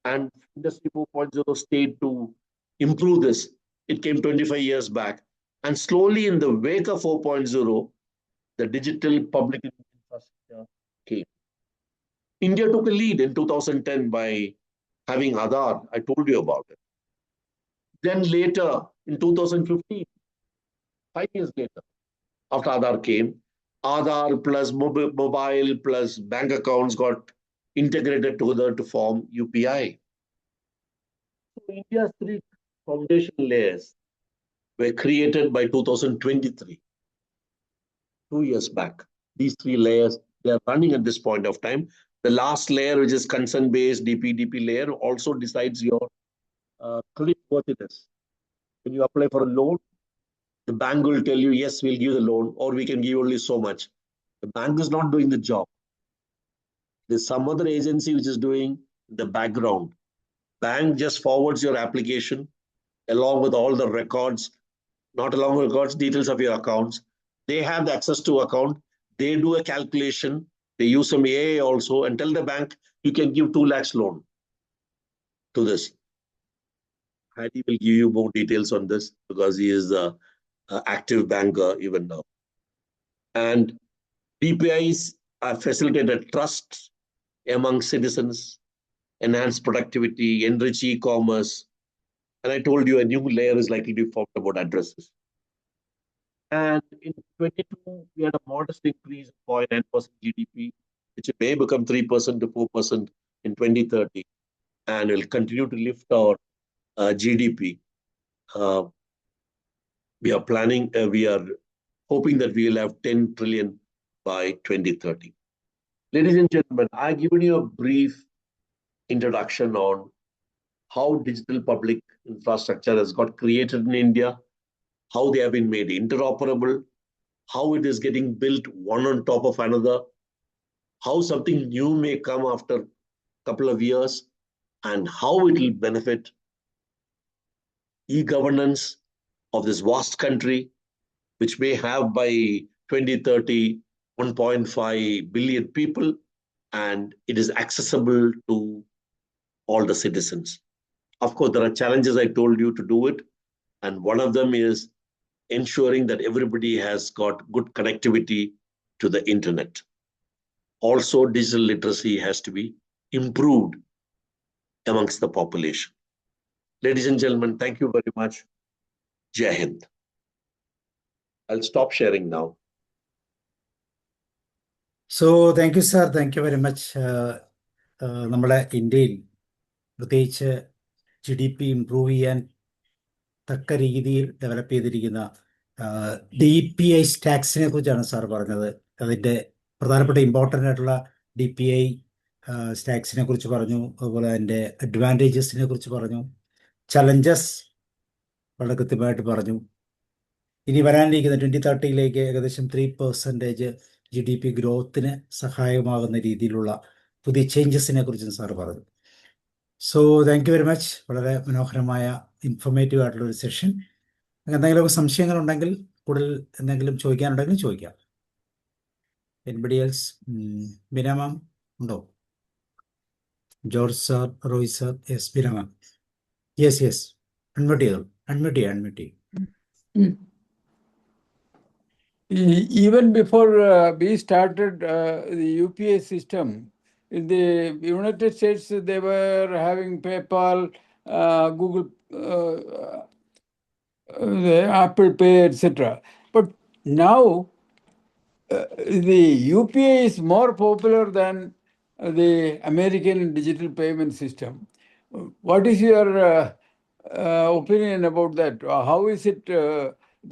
[SPEAKER 2] And Industry 4.0 stayed to improve this. It came 25 years back. And slowly in the wake of 4.0, the digital public infrastructure came. India took a lead in 2010 by having Aadhaar. I told you about it. Then later, in 2015, 5 years later, after Aadhaar came, Aadhaar plus mobile plus bank accounts got integrated together to form UPI. So India's three foundation layers were created by 2023, 2 years back. These three layers, they are running at this point of time. The last layer, which is concern-based DP layer, also decides your credit worthiness. When you apply for a loan, the bank will tell you, yes, we'll give the loan, or we can give only so much. The bank is not doing the job. There's some other agency which is doing the background. Bank just forwards your application along with all the records, not along with records, details of your accounts. They have the access to account. They do a calculation. They use some AI also and tell the bank, you can give 2 lakhs loan to this. Heidi will give you more details on this because he is the active banker even now. And DPIs are facilitated trust among citizens, enhance productivity, enrich e-commerce. And I told you a new layer is likely to be formed about addresses. And in 22, we had a modest increase of 0.9% GDP, which may become 3% to 4% in 2030, and will continue to lift our GDP. We are hoping that we will have 10 trillion by 2030. Ladies and gentlemen, I've given you a brief introduction on how digital public infrastructure has got created in India, how they have been made interoperable, how it is getting built one on top of another, how something new may come after a couple of years, and how it will benefit e-governance of this vast country, which may have by 2030 1.5 billion people, and it is accessible to all the citizens. Of course, there are challenges I told you to do it, and one of them is ensuring that everybody has got good connectivity to the internet. Also, digital literacy has to be improved amongst the population. Ladies and gentlemen, thank you very much. Jai Hind. I'll stop sharing now.
[SPEAKER 1] So, thank you, sir. Thank you very much. നമ്മുടെ ഇന്ത്യയിൽ പ്രത്യേകിച്ച് GDP improve ചെയ്യാൻ തക്ക രീതിയിൽ develop ചെയ്തിരിക്കുന്ന DPI സ്റ്റാക്സിനെ കുറിച്ചാണ് sir പറഞ്ഞത്. അതിൻ്റെ പ്രധാനപ്പെട്ട ഇമ്പോർട്ടൻ്റ് ആയിട്ടുള്ള DPI സ്റ്റാക്സിനെ കുറിച്ച് പറഞ്ഞു. അതുപോലെ അതിൻ്റെ അഡ്വാൻറ്റേജസിനെ കുറിച്ച് പറഞ്ഞു. ചലഞ്ചസ് വളരെ കൃത്യമായിട്ട് പറഞ്ഞു. ഇനി വരാനിരിക്കുന്ന 2030 ഏകദേശം 3% GDP ഗ്രോത്തിന് സഹായകമാകുന്ന രീതിയിലുള്ള പുതിയ ചേഞ്ചസിനെ കുറിച്ചും സാർ പറഞ്ഞു. So thank you very much. വളരെ മനോഹരമായ ഇൻഫോർമേറ്റീവ് ആയിട്ടുള്ള ഒരു സെഷൻ. എന്തെങ്കിലുമൊക്കെ സംശയങ്ങളുണ്ടെങ്കിൽ, കൂടുതൽ എന്തെങ്കിലും ചോദിക്കാനുണ്ടെങ്കിൽ ചോദിക്കാം. Anybody else? ബീന മാം ഉണ്ടോ? George sir, Roy sir? Yes, Beena ma'am. Yes. Unmute ചെയ്യും.
[SPEAKER 3] Even before we started the UPI system, in the United States, they were having PayPal, Google, the Apple Pay, etc. But now the UPI is more popular than the American digital payment system. What is your opinion about that? How is it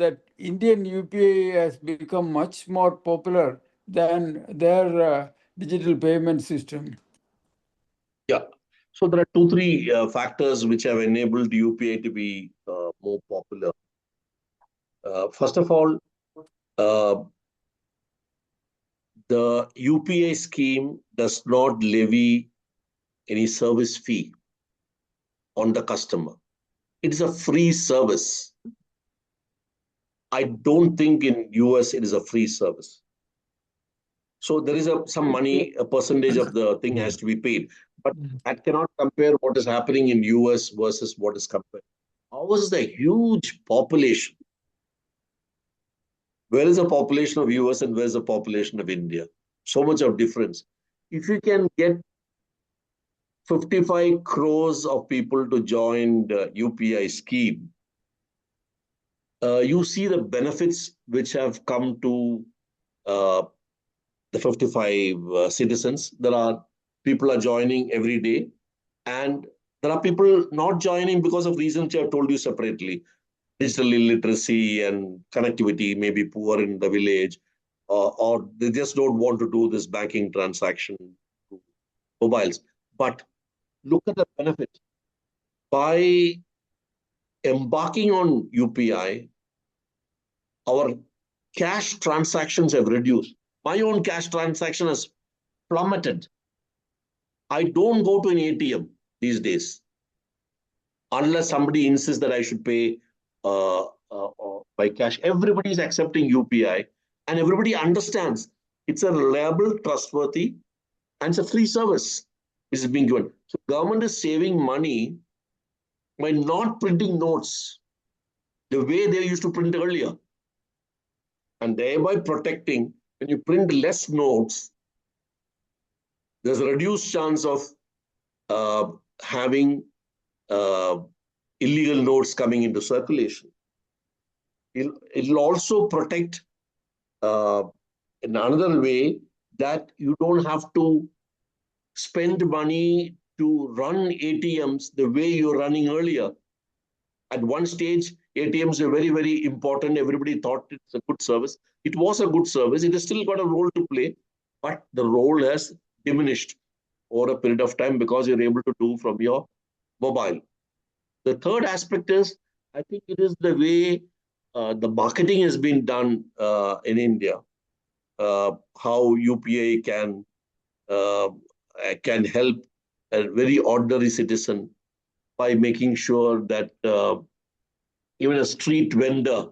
[SPEAKER 3] that Indian UPI has become much more popular than their digital payment system?
[SPEAKER 2] Yeah. So there are 2-3 factors which have enabled UPI to be more popular. First of all, the UPI scheme does not levy any service fee on the customer. It is a free service. I don't think in US it is a free service. So there is some money, a percentage of the thing has to be paid. But that cannot compare what is happening in US versus what is compared. Ours is a huge population. Where is the population of US and where is the population of India? So much of difference. If you can get 55 crores of people to join the UPI scheme, you see the benefits which have come to the 55 citizens. There are people are joining every day, and there are people not joining because of reasons which I have told you separately. Digital illiteracy and connectivity may be poor in the village, or they just don't want to do this banking transaction to mobiles. But look at the benefit. By embarking on UPI, our cash transactions have reduced. My own cash transaction has plummeted. I don't go to an ATM these days unless somebody insists that I should pay by cash. Everybody is accepting UPI and everybody understands it's a reliable, trustworthy, and it's a free service which is being given. So government is saving money by not printing notes the way they used to print earlier, and thereby protecting. When you print less notes, there's a reduced chance of having illegal notes coming into circulation. It'll also protect in another way that you don't have to spend money to run ATMs the way you're running earlier. At one stage, ATMs were very, very important. Everybody thought it's a good service. It was a good service. It has still got a role to play, but the role has diminished over a period of time because you're able to do from your mobile. The third aspect is, I think it is the way the marketing has been done in India. How UPI can help a very ordinary citizen by making sure that even a street vendor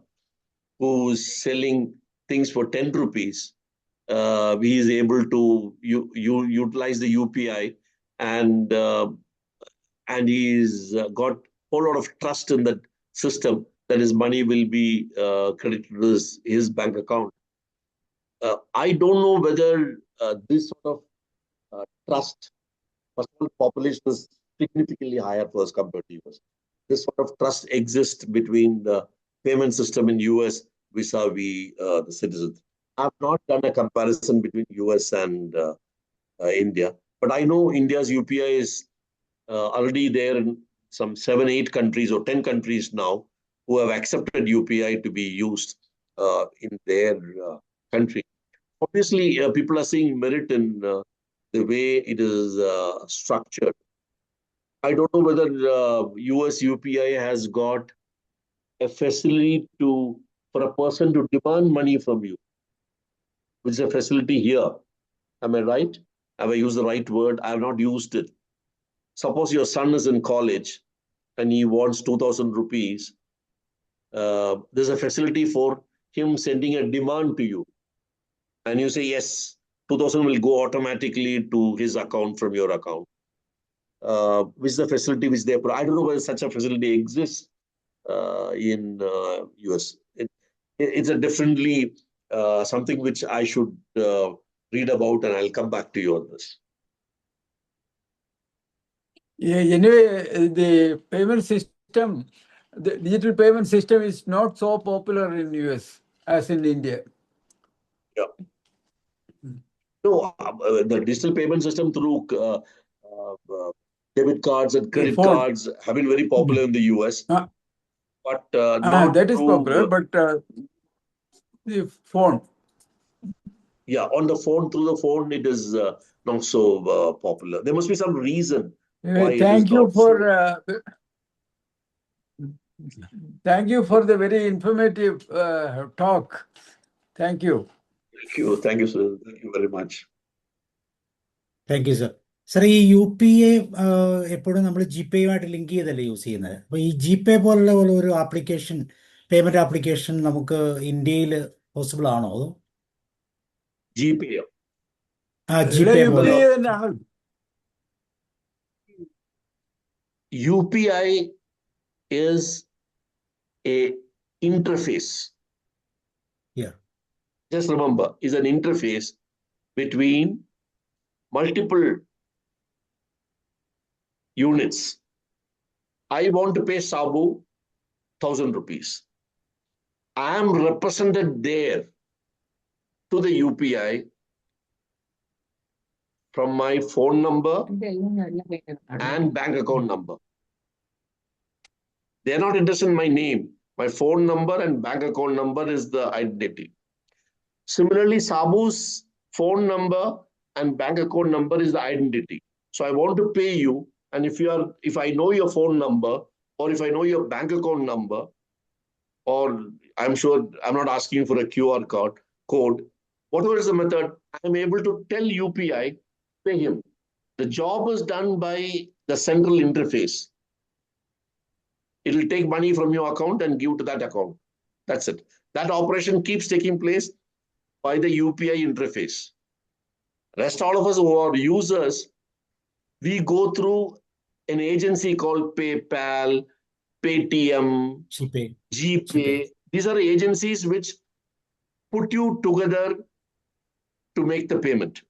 [SPEAKER 2] who's selling things for 10 rupees, he is able to utilize the UPI and he's got a whole lot of trust in that system that his money will be credited to his bank account. I don't know whether this sort of trust, first of all, population is significantly higher for us compared to US. This sort of trust exists between the payment system in US vis-a-vis the citizens. I've not done a comparison between US and India, but I know India's UPI is already there in some 7, 8 countries or 10 countries now who have accepted UPI to be used in their country. Obviously, people are seeing merit in the way it is structured. I don't know whether US UPI has got a facility for a person to demand money from you, which is a facility here. Am I right? Have I used the right word? I have not used it. Suppose your son is in college and he wants 2,000 rupees. There's a facility for him sending a demand to you. And you say, yes, 2,000 will go automatically to his account from your account. Which is the facility which they provide. I don't know whether such a facility exists in US. It's a differently something which I should read about, and I'll come back to you on this.
[SPEAKER 3] Yeah, anyway, the payment system, the digital payment system is not so popular in US as in India.
[SPEAKER 2] Yeah. No, the digital payment system through debit cards and credit cards have been very popular in the US. But not
[SPEAKER 3] that is
[SPEAKER 2] through,
[SPEAKER 3] popular, but the phone.
[SPEAKER 2] Yeah, on the phone, through the phone, it is not so popular. There must be some reason why it is
[SPEAKER 3] Thank you
[SPEAKER 2] not
[SPEAKER 3] for thank you for the very informative talk. Thank you.
[SPEAKER 2] Thank you. Thank you, sir. Thank you very much.
[SPEAKER 1] Thank you sir. Sir, ഈ U P I എപ്പോഴും നമ്മൾ G പേയുമായിട്ട് link ചെയ്തല്ലേ use ചെയ്യുന്നത്. അപ്പോൾ ഈ G പേ പോലുള്ള ഒരു application, payment application നമുക്ക് ഇന്ത്യയിൽ പോസിബിൾ ആണോ? അതോ
[SPEAKER 2] ജി പേ
[SPEAKER 1] ജി പേ പോലെ
[SPEAKER 2] UPI is a interface.
[SPEAKER 1] Yeah.
[SPEAKER 2] Just remember, is an interface between multiple units. I want to pay Sabu 1,000 rupees. I am represented there to the UPI from my phone number and bank account number. They're not interested in my name. My phone number and bank account number is the identity. Similarly, Sabu's phone number and bank account number is the identity. So I want to pay you, and if I know your phone number, or if I know your bank account number, or I'm sure I'm not asking for a QR code, whatever is the method, I'm able to tell UPI, pay him. The job is done by the central interface. It will take money from your account and give to that account. That's it. That operation keeps taking place by the UPI interface. Rest all of us who are users, we go through an agency called PayPal, Paytm, GPay. These are agencies which put you together to make the payment.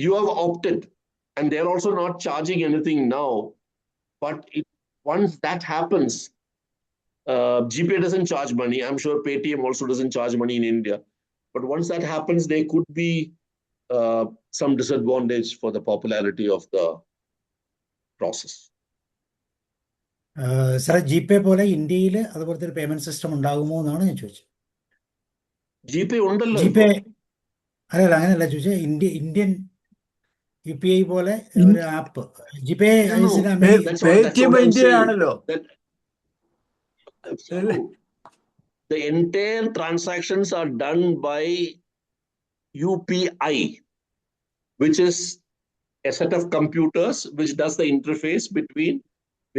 [SPEAKER 2] You have opted And they're also not charging anything now. But once that happens, GPay doesn't charge money. I'm sure Paytm also doesn't charge money in India. But once that happens, there could be some disadvantage for the popularity of the process.
[SPEAKER 1] സാറേ GPay പോലെ ഇന്ത്യയിൽ അതുപോലത്തെ ഒരു payment system ഉണ്ടാകുമോ എന്നാണ് ഞാൻ ചോദിച്ചത്.
[SPEAKER 2] GPay ഉണ്ടല്ലോ
[SPEAKER 1] ജിപേ
[SPEAKER 2] ഇപ്പൊ.
[SPEAKER 1] അല്ലല്ല അങ്ങനെയല്ല ചോദിച്ചത്. ഇന്ത്യൻ UPI പോലെ ഒരു app GPay
[SPEAKER 2] No, that's what
[SPEAKER 3] Paytm
[SPEAKER 2] I'm
[SPEAKER 3] Indian
[SPEAKER 2] saying.
[SPEAKER 3] ആണല്ലോ.
[SPEAKER 2] So, the entire transactions are done by UPI, which is a set of computers which does the interface between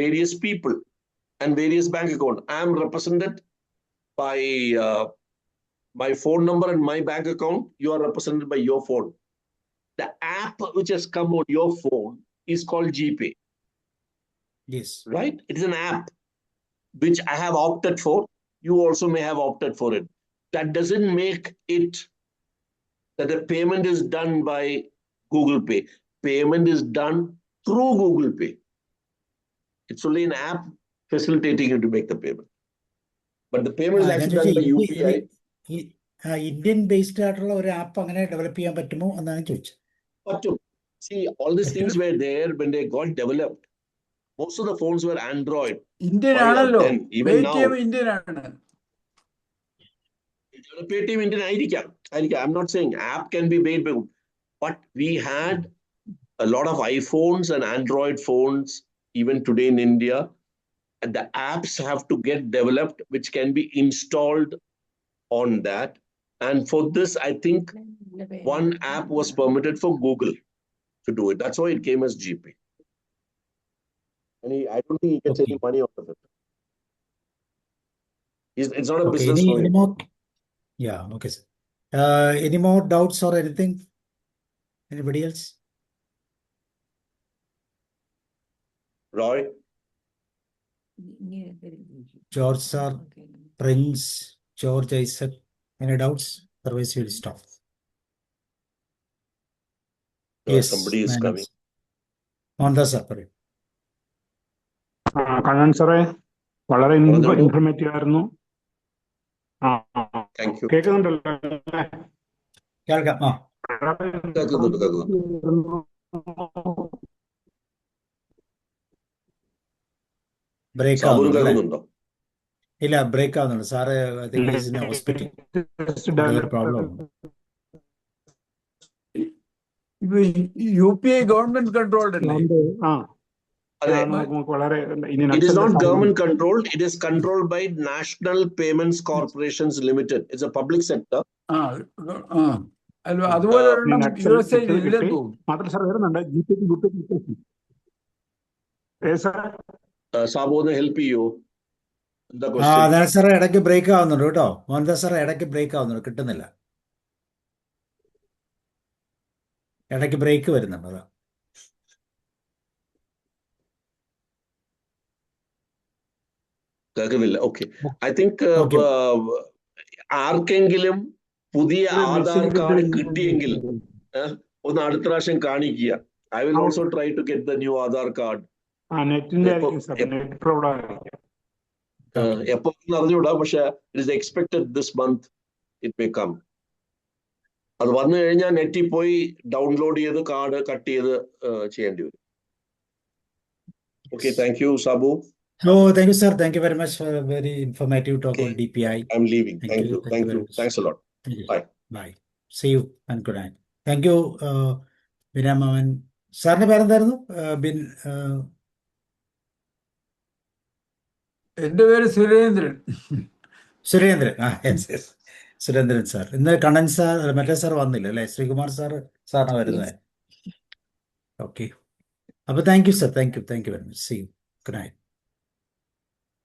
[SPEAKER 2] various people and various bank accounts. I am represented by my phone number and my bank account. You are represented by your phone. The app which has come on your phone is called GPay.
[SPEAKER 1] Yes.
[SPEAKER 2] Right? It is an app which I have opted for. You also may have opted for it. That doesn't make it that the payment is done by Google Pay. Payment is done through Google Pay. It's only an app facilitating you to make the payment. But the payment is actually done by UPI.
[SPEAKER 1] Indian based ആയിട്ടുള്ള ഒരു app അങ്ങനെ develop ചെയ്യാൻ പറ്റുമോ എന്നാണ് ചോദിച്ചത്.
[SPEAKER 2] But see, all these things were there when they got developed. Most of the phones were Android.
[SPEAKER 3] Indian ആണല്ലോ.
[SPEAKER 2] Even now.
[SPEAKER 3] Paytm Indian ആണ്.
[SPEAKER 2] Paytm Indian ആയിരിക്കാം. I'm not saying app can be made by, but we had a lot of iPhones and Android phones even today in India, and the apps have to get developed which can be installed on that. And for this, I think one app was permitted for Google to do it. That's why it came as GPay. And I don't think he gets any money out of it. It's not a business for him.
[SPEAKER 1] Yeah, okay, sir. Any more doubts or anything? Anybody else?
[SPEAKER 2] Roy?
[SPEAKER 1] George, sir, Prince, George, Isaac. Any doubts? Otherwise, we'll stop. Yes,
[SPEAKER 2] somebody is coming.
[SPEAKER 1] On the sir.
[SPEAKER 4] Kannan സാറേ, വളരെ informative ആയിരുന്നു. കേൾക്കുന്നുണ്ടല്ലോ?
[SPEAKER 1] കേൾക്കാം. Break ആവുന്നുണ്ടോ? ഇല്ല, break ആവുന്നുണ്ട് sir. Hospital problem.
[SPEAKER 3] UPI government controlled അല്ലേ?
[SPEAKER 2] It is not government controlled. It is controlled by National Payments Corporations Limited. It's a public sector.
[SPEAKER 3] അതുപോലെ
[SPEAKER 2] Sabo ഒന്ന് help you.
[SPEAKER 1] സാറേ ഇടയ്ക്ക് ബ്രേക്ക് ആവുന്നുണ്ട് കേട്ടോ. മോഹൻദാസ് സാറേ ഇടയ്ക്ക് ബ്രേക്ക് ആവുന്നുണ്ട്, കിട്ടുന്നില്ല. ഇടയ്ക്ക് ബ്രേക്ക് വരുന്നുണ്ട്. അതാ
[SPEAKER 2] കേൾക്കുന്നില്ല. ഓക്കെ, ഐ തിങ്ക് ആർക്കെങ്കിലും പുതിയ ആധാർ കാർഡ് കിട്ടിയെങ്കിൽ ഒന്ന് അടുത്ത പ്രാവശ്യം കാണിക്കുക. I will also try to get the new Aadhaar card. എപ്പോ അറിഞ്ഞൂടാ, പക്ഷെ it is expected this month it may come. അത് വന്നു കഴിഞ്ഞാൽ നെറ്റിൽ പോയി ഡൗൺലോഡ് ചെയ്ത് കാർഡ് കട്ട് ചെയ്ത് ചെയ്യേണ്ടി വരും. Okay, thank you Sabu.
[SPEAKER 1] Oh, thank you, sir. Thank you very much for a very informative talk on DPI.
[SPEAKER 2] I'm leaving. Thank you. Thanks a lot. Bye.
[SPEAKER 1] Bye. See you and good night. Thank you, ബിനാമൻ. സാറിന്റെ പേരെന്തായിരുന്നു?
[SPEAKER 3] എന്റെ പേര് Surendran.
[SPEAKER 1] Surendran. Yes. Surendran sir. ഇന്ന് Kannan sir, മറ്റേ sir വന്നില്ല അല്ലേ? ശ്രീകുമാർ സാറാണ് വരുന്നത്. ഓക്കെ, അപ്പൊ thank you sir. Thank you very much. See you. Good night.